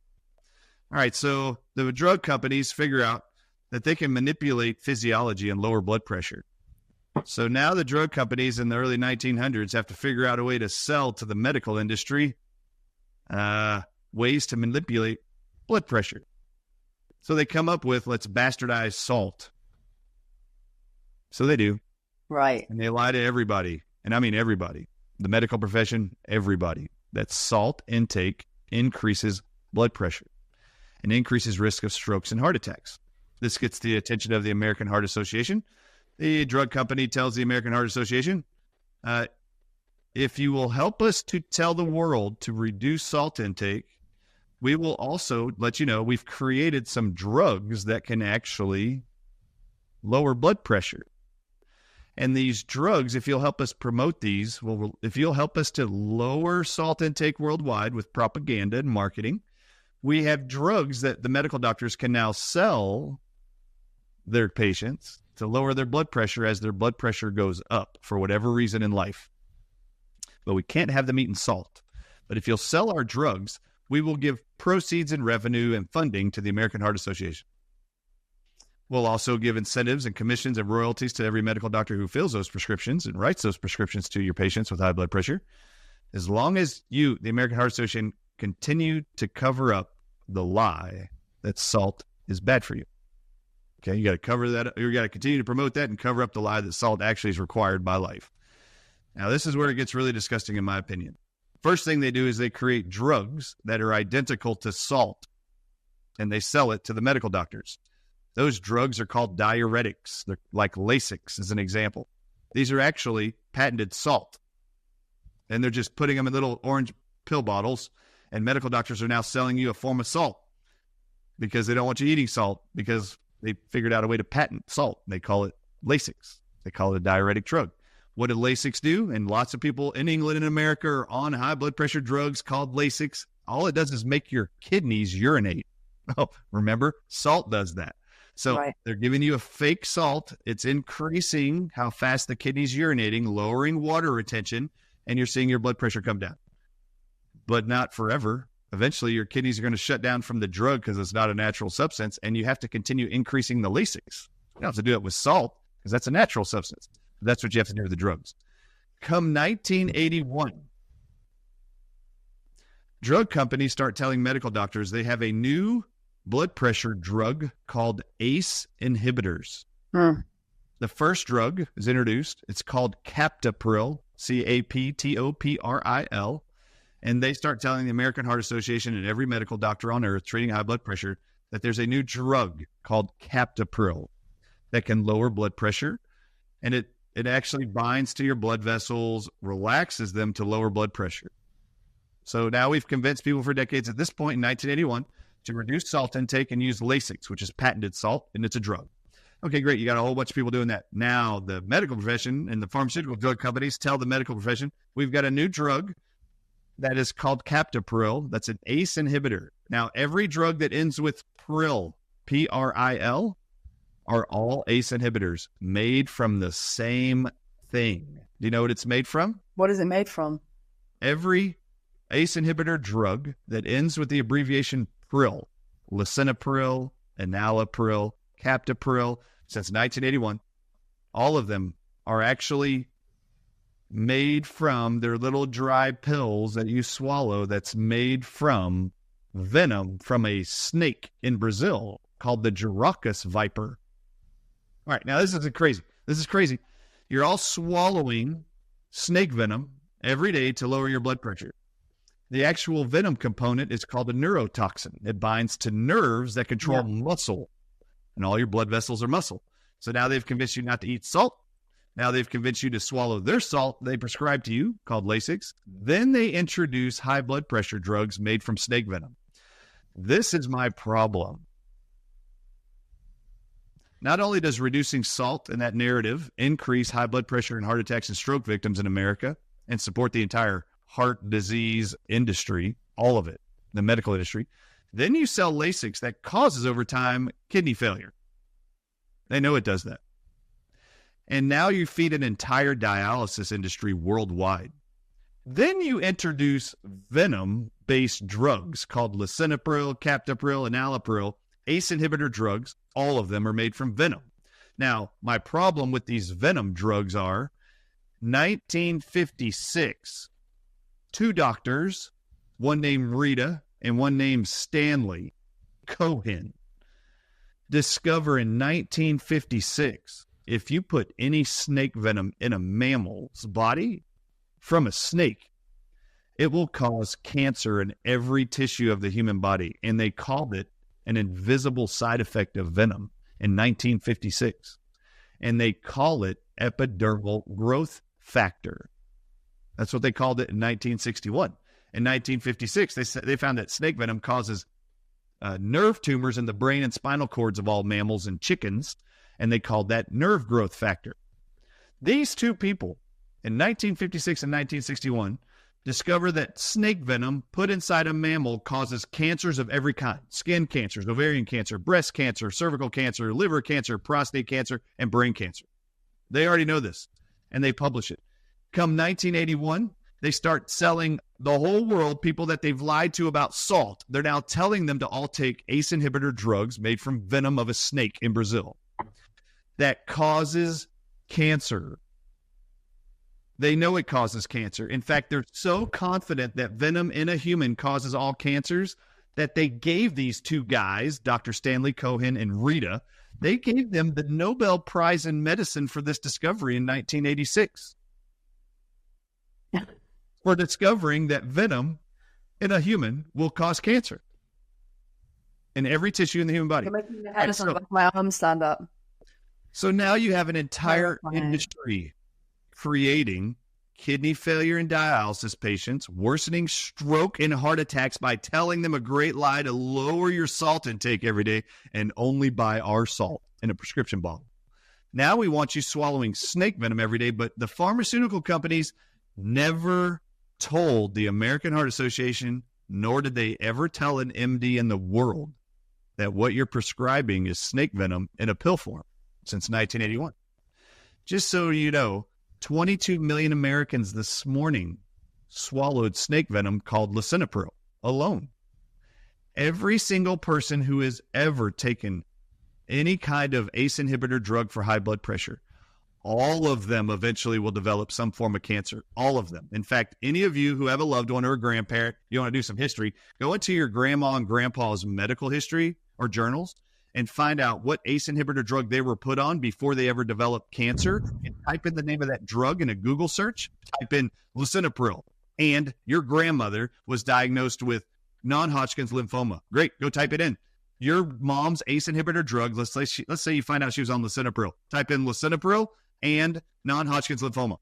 All right, so the drug companies figure out that they can manipulate physiology and lower blood pressure. So now the drug companies in the early 1900s have to figure out a way to sell to the medical industry ways to manipulate blood pressure. So they come up with, let's bastardize salt. So they do. Right. And they lie to everybody. And I mean everybody. The medical profession, everybody. That salt intake increases blood pressure and increases risk of strokes and heart attacks. This gets the attention of the American Heart Association. The drug company tells the American Heart Association, if you will help us to tell the world to reduce salt intake, we will also let you know we've created some drugs that can actually lower blood pressure. And these drugs, if you'll help us promote these, if you'll help us to lower salt intake worldwide with propaganda and marketing, we have drugs that the medical doctors can now sell their patients to lower their blood pressure as their blood pressure goes up for whatever reason in life. But we can't have them eating salt. But if you'll sell our drugs, we will give proceeds and revenue and funding to the American Heart Association. We'll also give incentives and commissions and royalties to every medical doctor who fills those prescriptions and writes those prescriptions to your patients with high blood pressure. As long as you, the American Heart Association, continue to cover up the lie that salt is bad for you. Okay, you got to cover that. You got to continue to promote that and cover up the lie that salt actually is required by life. Now, this is where it gets really disgusting, in my opinion. First thing they do is they create drugs that are identical to salt, and they sell it to the medical doctors. Those drugs are called diuretics. They're like Lasix, as an example. These are actually patented salt, and they're just putting them in little orange pill bottles, and medical doctors are now selling you a form of salt because they don't want you eating salt because they figured out a way to patent salt. They call it Lasix. They call it a diuretic drug. What did Lasix do? And lots of people in England and America are on high blood pressure drugs called Lasix. All it does is make your kidneys urinate. Oh, remember, salt does that. So They're giving you a fake salt. It's increasing how fast the kidney's urinating, lowering water retention, and you're seeing your blood pressure come down. But not forever. Eventually, your kidneys are going to shut down from the drug because it's not a natural substance, and you have to continue increasing the Lasix. You don't have to do it with salt because that's a natural substance. That's what you have to do with the drugs. Come 1981, drug companies start telling medical doctors they have a new blood pressure drug called ACE inhibitors. The first drug is introduced. It's called Captopril, Captopril. And they start telling the American Heart Association and every medical doctor on earth treating high blood pressure that there's a new drug called Captopril that can lower blood pressure. And it actually binds to your blood vessels, relaxes them to lower blood pressure. So now we've convinced people for decades at this point in 1981 to reduce salt intake and use Lasix, which is patented salt, and it's a drug. Okay, great. You got a whole bunch of people doing that. Now the medical profession and the pharmaceutical drug companies tell the medical profession, we've got a new drug that is called Captopril. That's an ACE inhibitor. Now, every drug that ends with pril, P-R-I-L, are all ACE inhibitors made from the same thing. Do you know what it's made from? What is it made from? Every ACE inhibitor drug that ends with the abbreviation pril, lisinopril, enalapril, Captopril, since 1981, all of them are actually made from their little dry pills that you swallow that's made from venom from a snake in Brazil called the Girocus viper. All right, now this is crazy. This is crazy. You're all swallowing snake venom every day to lower your blood pressure. The actual venom component is called a neurotoxin. It binds to nerves that control muscle. and all your blood vessels are muscle. So now they've convinced you not to eat salt. Now they've convinced you to swallow their salt they prescribe to you, called Lasix. Then they introduce high blood pressure drugs made from snake venom. This is my problem. Not only does reducing salt in that narrative increase high blood pressure and heart attacks and stroke victims in America and support the entire heart disease industry, all of it, the medical industry, then you sell Lasix that causes over time kidney failure. They know it does that. And now you feed an entire dialysis industry worldwide. Then you introduce venom-based drugs called lisinopril, captopril, and enalapril, ACE inhibitor drugs. All of them are made from venom. Now, my problem with these venom drugs are 1956, two doctors, one named Rita and one named Stanley Cohen, discover in 1956 if you put any snake venom in a mammal's body from a snake, it will cause cancer in every tissue of the human body. And they called it an invisible side effect of venom in 1956. And they call it epidermal growth factor. That's what they called it in 1961. In 1956, they found that snake venom causes nerve tumors in the brain and spinal cords of all mammals and chickens, and they called that nerve growth factor. These two people in 1956 and 1961 discovered that snake venom put inside a mammal causes cancers of every kind: skin cancers, ovarian cancer, breast cancer, cervical cancer, liver cancer, prostate cancer, and brain cancer. They already know this, and they publish it. Come 1981, they start selling the whole world people that they've lied to about salt. They're now telling them to all take ACE inhibitor drugs made from venom of a snake in Brazil that causes cancer. They know it causes cancer. In fact, they're so confident that venom in a human causes all cancers that they gave these two guys, Dr. Stanley Cohen and Rita, they gave them the Nobel Prize in Medicine for this discovery in 1986. For discovering that venom in a human will cause cancer in every tissue in the human body. You're making the head on the back of my arm stand up. So now you have an entire industry creating kidney failure and dialysis patients, worsening stroke and heart attacks by telling them a great lie to lower your salt intake every day and only buy our salt in a prescription bottle. Now we want you swallowing snake venom every day, but the pharmaceutical companies never told the American Heart Association, nor did they ever tell an MD in the world, that what you're prescribing is snake venom in a pill form since 1981. Just so you know, 22 million Americans this morning swallowed snake venom called lisinopril alone. Every single person who has ever taken any kind of ACE inhibitor drug for high blood pressure, all of them eventually will develop some form of cancer. All of them. In fact, any of you who have a loved one or a grandparent, you want to do some history, go into your grandma and grandpa's medical history or journals and find out what ACE inhibitor drug they were put on before they ever developed cancer, and type in the name of that drug in a Google search, type in lisinopril, and your grandmother was diagnosed with non-Hodgkin's lymphoma. Great, go type it in. Your mom's ACE inhibitor drug, let's say you find out she was on lisinopril. Type in lisinopril and non-Hodgkin's lymphoma,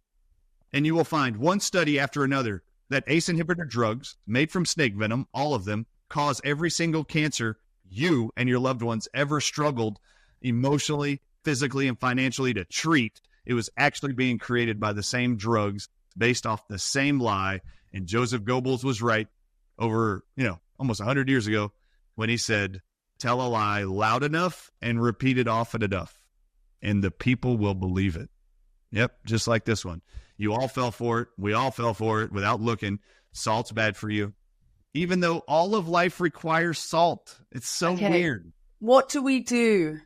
and you will find one study after another that ACE inhibitor drugs made from snake venom, all of them, cause every single cancer you and your loved ones ever struggled emotionally, physically, and financially to treat. It was actually being created by the same drugs based off the same lie. And Joseph Goebbels was right over, almost 100 years ago when he said, tell a lie loud enough and repeat it often enough, and the people will believe it. Yep, just like this one. You all fell for it. We all fell for it without looking. Salt's bad for you. Even though all of life requires salt. It's so weird. What do we do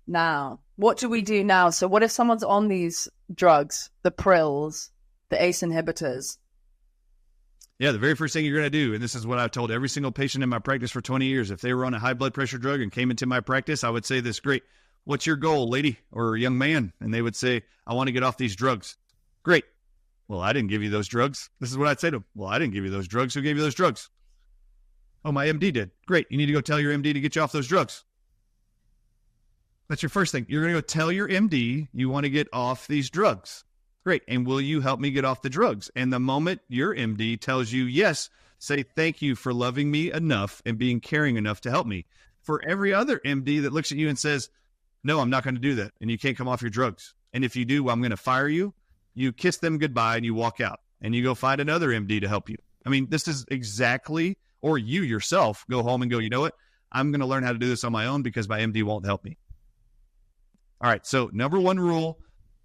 now? So what if someone's on these drugs, the prills, the ACE inhibitors? Yeah, the very first thing you're going to do, and this is what I've told every single patient in my practice for 20 years. If they were on a high blood pressure drug and came into my practice, I would say this: great, what's your goal, lady or young man? And they would say, I want to get off these drugs. Great. Well, I didn't give you those drugs. This is what I'd say to them. Well, I didn't give you those drugs. Who gave you those drugs? Oh, my MD did. Great. You need to go tell your MD to get you off those drugs. That's your first thing. You're going to go tell your MD you want to get off these drugs. Great. And will you help me get off the drugs? And the moment your MD tells you yes, say thank you for loving me enough and being caring enough to help me. For every other MD that looks at you and says, no, I'm not going to do that, and you can't come off your drugs, and if you do, well, I'm going to fire you, you kiss them goodbye and you walk out and you go find another MD to help you. I mean, this is exactly, or you yourself go home and go, you know what? I'm going to learn how to do this on my own because my MD won't help me. All right. So number one rule,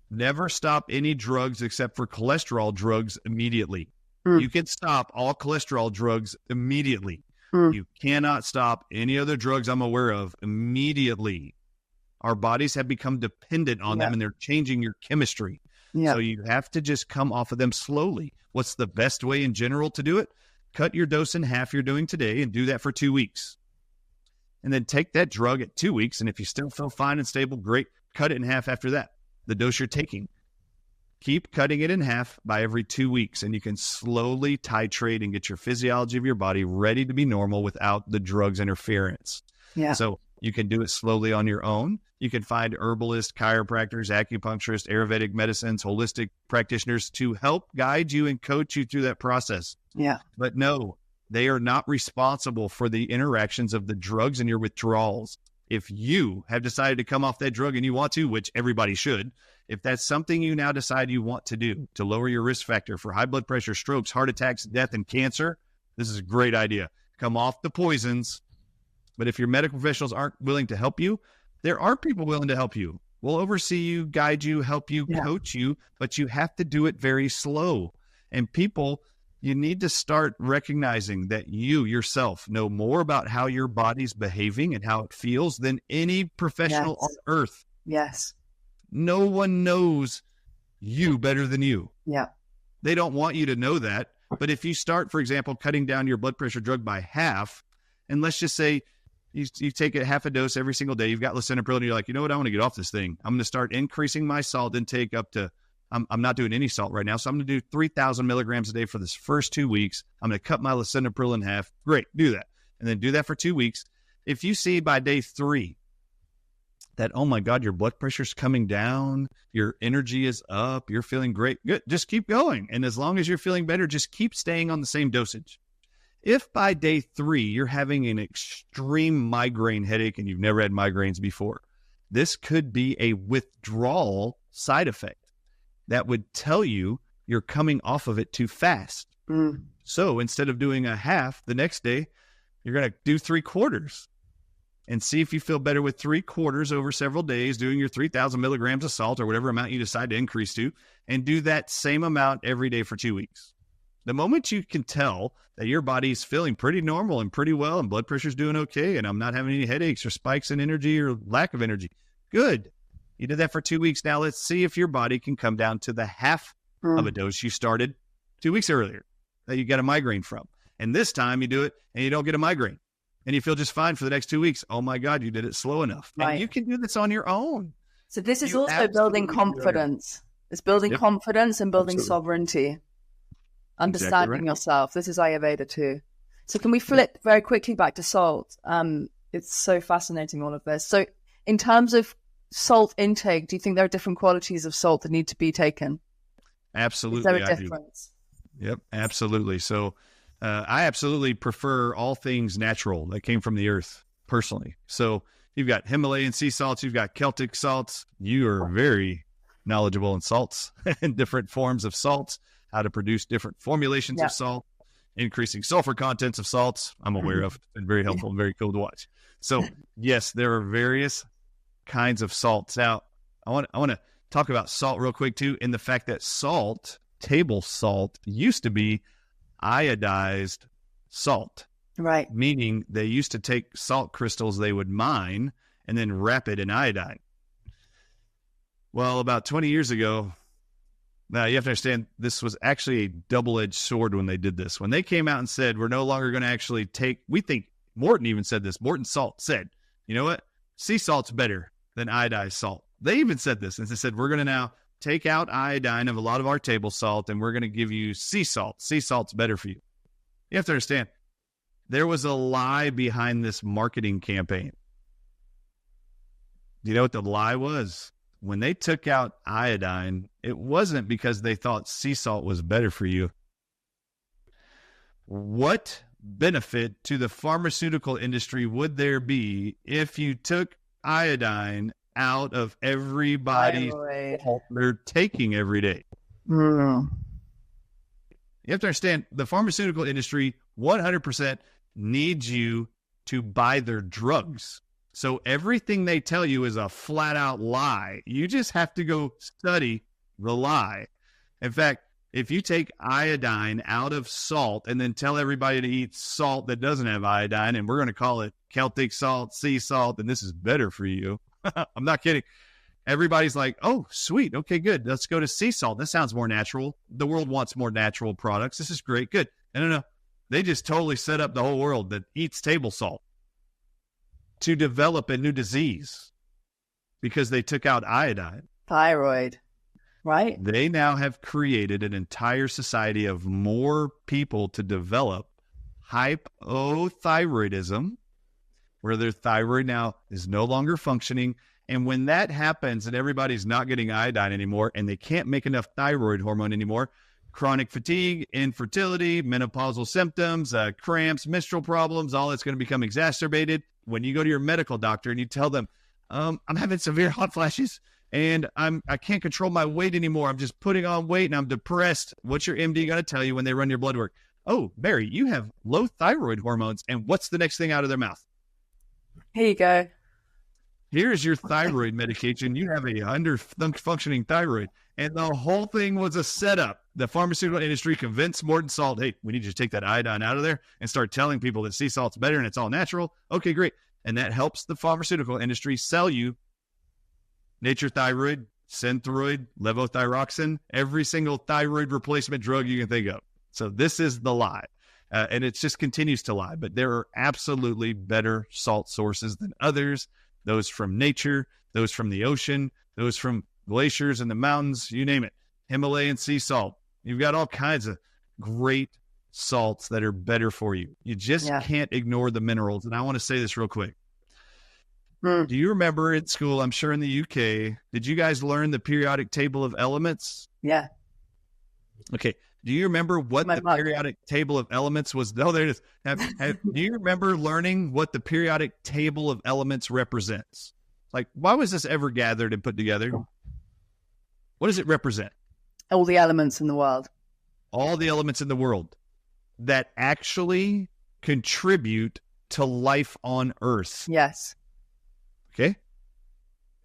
never stop any drugs except for cholesterol drugs immediately. You can stop all cholesterol drugs immediately. You cannot stop any other drugs I'm aware of immediately. Our bodies have become dependent on them, and they're changing your chemistry. So you have to just come off of them slowly. What's the best way in general to do it? Cut your dose in half you're doing today and do that for 2 weeks. And then take that drug at 2 weeks. And if you still feel fine and stable, great. Cut it in half after that, the dose you're taking. Keep cutting it in half by every 2 weeks, and you can slowly titrate and get your physiology of your body ready to be normal without the drugs interference. So you can do it slowly on your own. You can find herbalists, chiropractors, acupuncturists, Ayurvedic medicines, holistic practitioners to help guide you and coach you through that process. But no, they are not responsible for the interactions of the drugs and your withdrawals. If you have decided to come off that drug and you want to, which everybody should, if that's something you now decide you want to do to lower your risk factor for high blood pressure, strokes, heart attacks, death, and cancer, this is a great idea. Come off the poisons. But if your medical professionals aren't willing to help you, there are people willing to help you. We'll oversee you, guide you, help you, coach you, but you have to do it very slow. And people, you need to start recognizing that you yourself know more about how your body's behaving and how it feels than any professional on earth. No one knows you better than you. They don't want you to know that. But if you start, for example, cutting down your blood pressure drug by half, and let's just say you take a half a dose every single day, you've got lisinopril, and you're like, you know what, I want to get off this thing. I'm going to start increasing my salt intake up to, I'm not doing any salt right now, so I'm going to do 3,000 milligrams a day for this first 2 weeks. I'm going to cut my lisinopril in half. Great, do that. And then do that for 2 weeks. If you see by day 3 that, oh my God, your blood pressure's coming down, your energy is up, you're feeling great, good, just keep going. And as long as you're feeling better, just keep staying on the same dosage. If by day 3, you're having an extreme migraine headache and you've never had migraines before, this could be a withdrawal side effect that would tell you you're coming off of it too fast. So instead of doing a half the next day, you're going to do 3/4 and see if you feel better with 3/4 over several days, doing your 3,000 milligrams of salt or whatever amount you decide to increase to, and do that same amount every day for 2 weeks. The moment you can tell that your body's feeling pretty normal and pretty well and blood pressure's doing okay and I'm not having any headaches or spikes in energy or lack of energy, good. You did that for 2 weeks. Now let's see if your body can come down to the half of a dose you started 2 weeks earlier that you got a migraine from. And this time you do it and you don't get a migraine and you feel just fine for the next 2 weeks. Oh my God, you did it slow enough. And you can do this on your own. So this is also building confidence. It's building confidence and building sovereignty. Understanding yourself. This is Ayurveda too. So can we flip very quickly back to salt? It's so fascinating, all of this. So in terms of salt intake, do you think there are different qualities of salt that need to be taken? Absolutely. Is there a difference? Yep, absolutely. So I absolutely prefer all things natural that came from the earth, personally. So you've got Himalayan sea salts, you've got Celtic salts. You are very knowledgeable in salts and different forms of salts, how to produce different formulations of salt, increasing sulfur contents of salts. I'm aware of. It's been very helpful and very cool to watch. So yes, there are various kinds of salts. Now, I want to talk about salt real quick too, in the fact that salt, table salt, used to be iodized salt. Right. Meaning they used to take salt crystals they would mine and then wrap it in iodine. Well, about 20 years ago, now you have to understand this was actually a double-edged sword when they did this. When they came out and said, we're no longer going to actually take, we think Morton even said this, Morton Salt said, you know what? Sea salt's better than iodized salt. They even said this, and they said, we're going to now take out iodine of a lot of our table salt, and we're going to give you sea salt. Sea salt's better for you. You have to understand, there was a lie behind this marketing campaign. Do you know what the lie was? When they took out iodine, it wasn't because they thought sea salt was better for you. What benefit to the pharmaceutical industry would there be if you took iodine out of everybody's salt they're taking every day? Mm. You have to understand, the pharmaceutical industry 100% needs you to buy their drugs. So everything they tell you is a flat out lie. You just have to go study the lie. In fact, if you take iodine out of salt and then tell everybody to eat salt that doesn't have iodine, and we're going to call it Celtic salt, sea salt, and this is better for you. I'm not kidding. Everybody's like, oh, sweet. Okay, good. Let's go to sea salt. That sounds more natural. The world wants more natural products. This is great. Good. No. They just totally set up the whole world that eats table salt to develop a new disease because they took out iodine. Thyroid, right? They now have created an entire society of more people to develop hypothyroidism, where their thyroid now is no longer functioning. And when that happens and everybody's not getting iodine anymore and they can't make enough thyroid hormone anymore, chronic fatigue, infertility, menopausal symptoms, cramps, menstrual problems, all that's going to become exacerbated. When you go to your medical doctor and you tell them, I'm having severe hot flashes and I can't control my weight anymore. I'm just putting on weight and I'm depressed. What's your MD going to tell you when they run your blood work? Oh, Barry, you have low thyroid hormones. And what's the next thing out of their mouth? Here you go. Here's your thyroid medication. You have a under-functioning thyroid. And the whole thing was a setup. The pharmaceutical industry convinced Morton Salt, hey, we need you to take that iodine out of there and start telling people that sea salt's better and it's all natural. Okay, great. And that helps the pharmaceutical industry sell you Nature Thyroid, Synthroid, Levothyroxine, every single thyroid replacement drug you can think of. So this is the lie. And it just continues to lie. But there are absolutely better salt sources than others. Those from nature, those from the ocean, those from glaciers and the mountains, you name it. Himalayan sea salt. You've got all kinds of great salts that are better for you. You just can't ignore the minerals. And I want to say this real quick. Do you remember in school, I'm sure in the UK, did you guys learn the periodic table of elements? Yeah. Okay. Do you remember what the periodic table of elements was? No, there it is. Do you remember learning what the periodic table of elements represents? Like, why was this ever gathered and put together? What does it represent? All the elements in the world. All the elements in the world that actually contribute to life on Earth. Yes. Okay.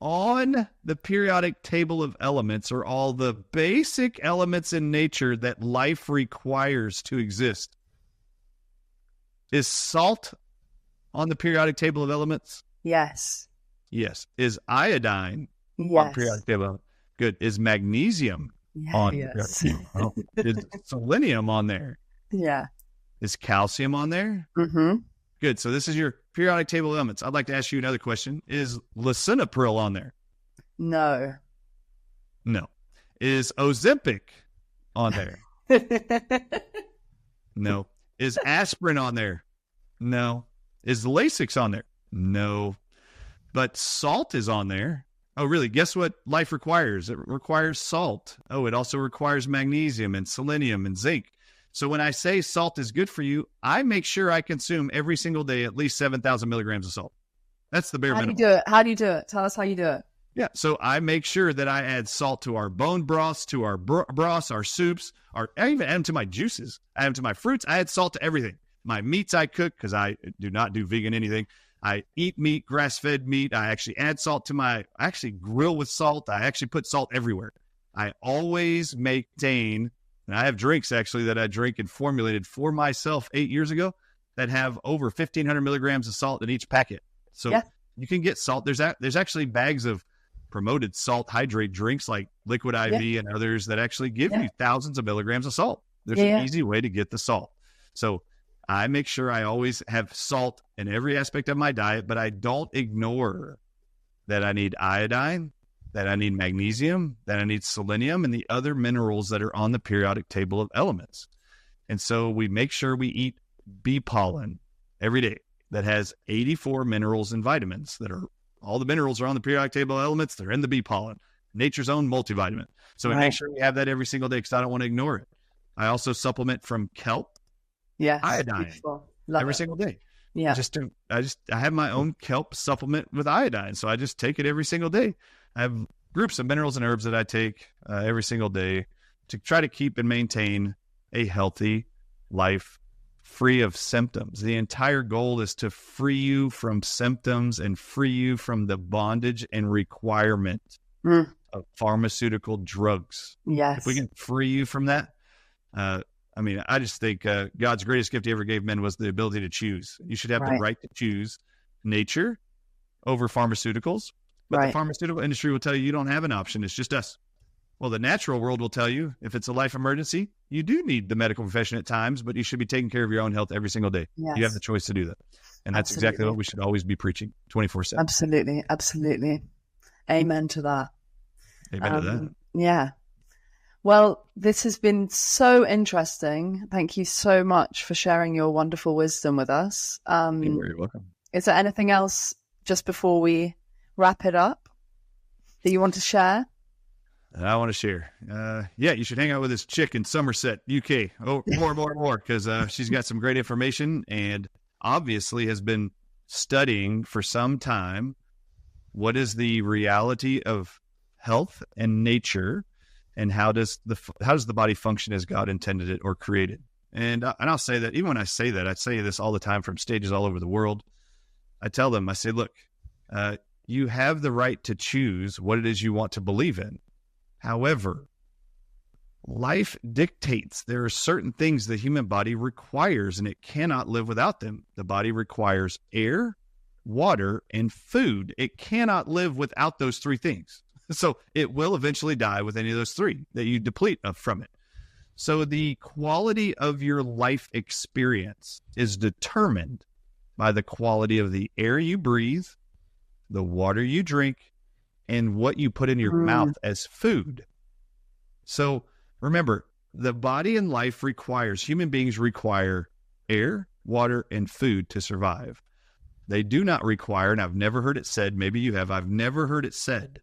On the periodic table of elements are all the basic elements in nature that life requires to exist. Is salt on the periodic table of elements? Yes. Yes. Is iodine on the periodic table of elements? Good. Is magnesium on the periodic table of elements? Is selenium on there? Yeah. Is calcium on there? Mm-hmm. Good. So this is your periodic table of elements. I'd like to ask you another question. Is lisinopril on there? No. No. Is Ozempic on there? No. Is aspirin on there? No. Is Lasix on there? No. But salt is on there. Oh, really? Guess what life requires? It requires salt. Oh, it also requires magnesium and selenium and zinc. So when I say salt is good for you, I make sure I consume every single day at least 7,000 milligrams of salt. That's the bare minimum. How do you do it? How do you do it? Tell us how you do it. Yeah, so I make sure that I add salt to our bone broths, to our broths, our soups, I even add them to my juices. I add them to my fruits. I add salt to everything. My meats I cook because I do not do vegan anything. I eat meat, grass-fed meat. I actually add salt to I actually grill with salt. I actually put salt everywhere. I always maintain, and I have drinks actually that I drink and formulated for myself 8 years ago that have over 1,500 milligrams of salt in each packet. So you can get salt. There's actually bags of promoted salt hydrate drinks like Liquid IV and others that actually give you thousands of milligrams of salt. There's an easy way to get the salt. So I make sure I always have salt in every aspect of my diet, but I don't ignore that I need iodine, that I need magnesium, that I need selenium, and the other minerals that are on the periodic table of elements. And so we make sure we eat bee pollen every day that has 84 minerals and vitamins that are all the minerals are on the periodic table of elements. They're in the bee pollen, nature's own multivitamin. So I make sure we have that every single day because I don't want to ignore it. I also supplement from kelp, iodine every single day. Yeah. I have my own kelp supplement with iodine. So I just take it every single day. I have groups of minerals and herbs that I take every single day to try to keep and maintain a healthy life free of symptoms. The entire goal is to free you from symptoms and free you from the bondage and requirement of pharmaceutical drugs. Yes. If we can free you from that, I just think God's greatest gift he ever gave men was the ability to choose. You should have the right to choose nature over pharmaceuticals. But the pharmaceutical industry will tell you don't have an option. It's just us. Well, the natural world will tell you if it's a life emergency, you do need the medical profession at times, but you should be taking care of your own health every single day. Yes. You have the choice to do that. And that's exactly what we should always be preaching 24/7. Absolutely. Absolutely. Amen to that. Amen to that. Yeah. Well, this has been so interesting. Thank you so much for sharing your wonderful wisdom with us. You're very welcome. Is there anything else just before we wrap it up that you want to share? I want to share. You should hang out with this chick in Somerset, UK. Oh, more, because she's got some great information and obviously has been studying for some time what is the reality of health and nature, and how does the body function as God intended it or created. And I'll say that even when I say that, I say this all the time from stages all over the world. I tell them, I say, look, you have the right to choose what it is you want to believe in. However, life dictates there are certain things the human body requires, and it cannot live without them. The body requires air, water, and food. It cannot live without those three things. So it will eventually die with any of those three that you deplete from it. So the quality of your life experience is determined by the quality of the air you breathe, the water you drink, and what you put in your mouth as food. So remember, the body and life human beings require air, water, and food to survive. They do not require, and I've never heard it said, maybe you have, I've never heard it said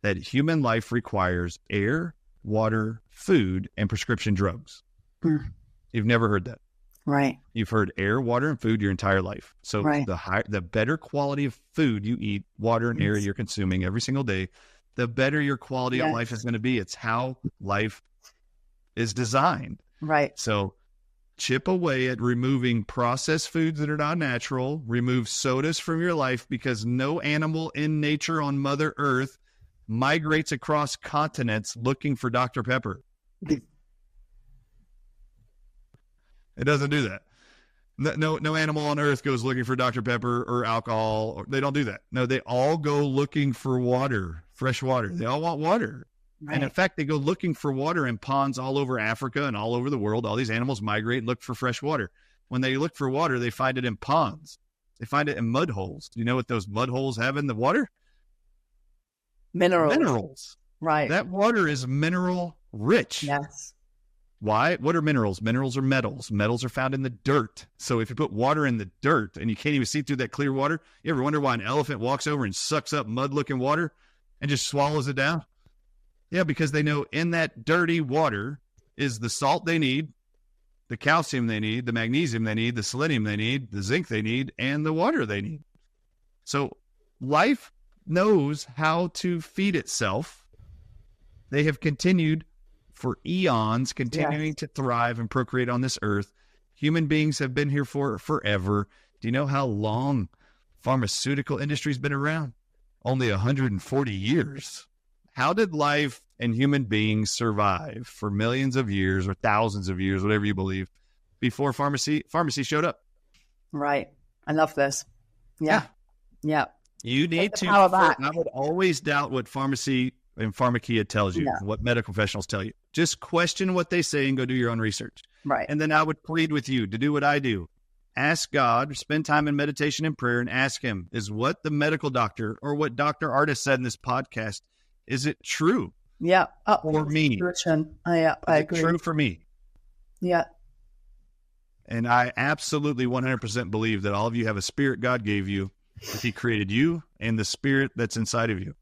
that human life requires air, water, food, and prescription drugs. You've never heard that. Right. You've heard air, water, and food your entire life. So the better quality of food you eat, water and air you're consuming every single day, the better your quality of life is going to be. It's how life is designed. Right. So chip away at removing processed foods that are not natural. Remove sodas from your life, because no animal in nature on Mother Earth migrates across continents looking for Dr. Pepper. It doesn't do that. No animal on earth goes looking for Dr. Pepper or alcohol. They don't do that. No, they all go looking for water, fresh water. They all want water. Right. And in fact, they go looking for water in ponds all over Africa and all over the world. All these animals migrate and look for fresh water. When they look for water, they find it in ponds. They find it in mud holes. Do you know what those mud holes have in the water? Minerals. Right. That water is mineral rich. Yes. Why? What are minerals? Minerals are metals. Metals are found in the dirt. So if you put water in the dirt and you can't even see through that clear water, you ever wonder why an elephant walks over and sucks up mud-looking water and just swallows it down? Yeah, because they know in that dirty water is the salt they need, the calcium they need, the magnesium they need, the selenium they need, the zinc they need, and the water they need. So life knows how to feed itself. They have continued for eons, continuing to thrive and procreate on this earth. Human beings have been here for forever. Do you know how long pharmaceutical industry's been around? Only 140 years. How did life and human beings survive for millions of years or thousands of years, whatever you believe, before pharmacy showed up? Right. I love this. Yeah. You need to. I would always doubt what pharmacy and pharmakia tells you, what medical professionals tell you. Just question what they say and go do your own research. Right. And then I would plead with you to do what I do. Ask God, spend time in meditation and prayer, and ask him, is what the medical doctor or what Dr. Ardis said in this podcast, is it true? Yeah. For me. I agree. True for me. Yeah. And I absolutely 100% believe that all of you have a spirit God gave you, that he created you and the spirit that's inside of you.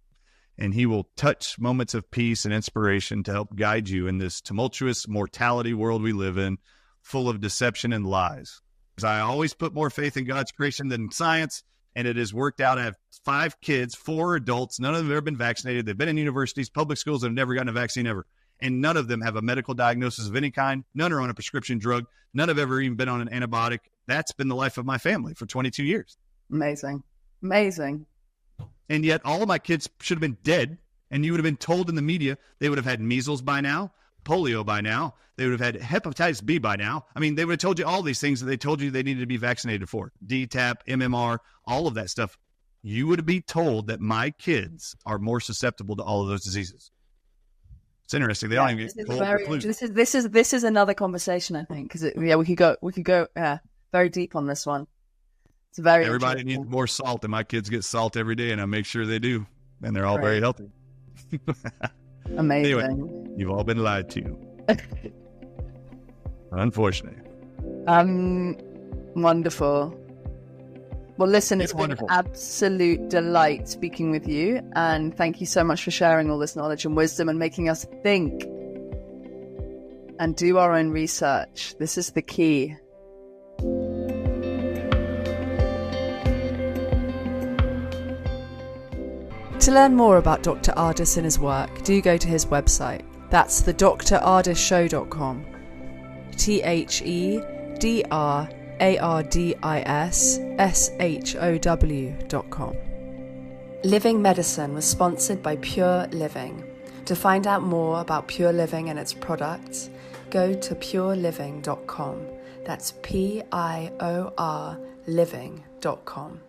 And he will touch moments of peace and inspiration to help guide you in this tumultuous mortality world we live in, full of deception and lies. Because I always put more faith in God's creation than science, and it has worked out. I have 5 kids, 4 adults. None of them have ever been vaccinated. They've been in universities, public schools, and have never gotten a vaccine ever. And none of them have a medical diagnosis of any kind. None are on a prescription drug. None have ever even been on an antibiotic. That's been the life of my family for 22 years. Amazing. Amazing. And yet all of my kids should have been dead, and you would have been told in the media they would have had measles by now, polio by now. They would have had hepatitis B by now. I mean, they would have told you all these things that they told you they needed to be vaccinated for. DTaP, MMR, all of that stuff. You would be told that my kids are more susceptible to all of those diseases. It's interesting. They don't even get cold or flu. This is another conversation, I think, because we could go very deep on this one. It's very Everybody needs more salt, and my kids get salt every day, and I make sure they do, and they're all very healthy. Amazing. Anyway, you've all been lied to. Unfortunately. Wonderful. Well, listen, it's been an absolute delight speaking with you, and thank you so much for sharing all this knowledge and wisdom and making us think and do our own research. This is the key. To learn more about Dr. Ardis and his work, do go to his website. That's thedrardisshow.com. TheDrardisshow.com. Living Medicine was sponsored by Pure Living. To find out more about Pure Living and its products, go to pureliving.com. That's PIOR living.com.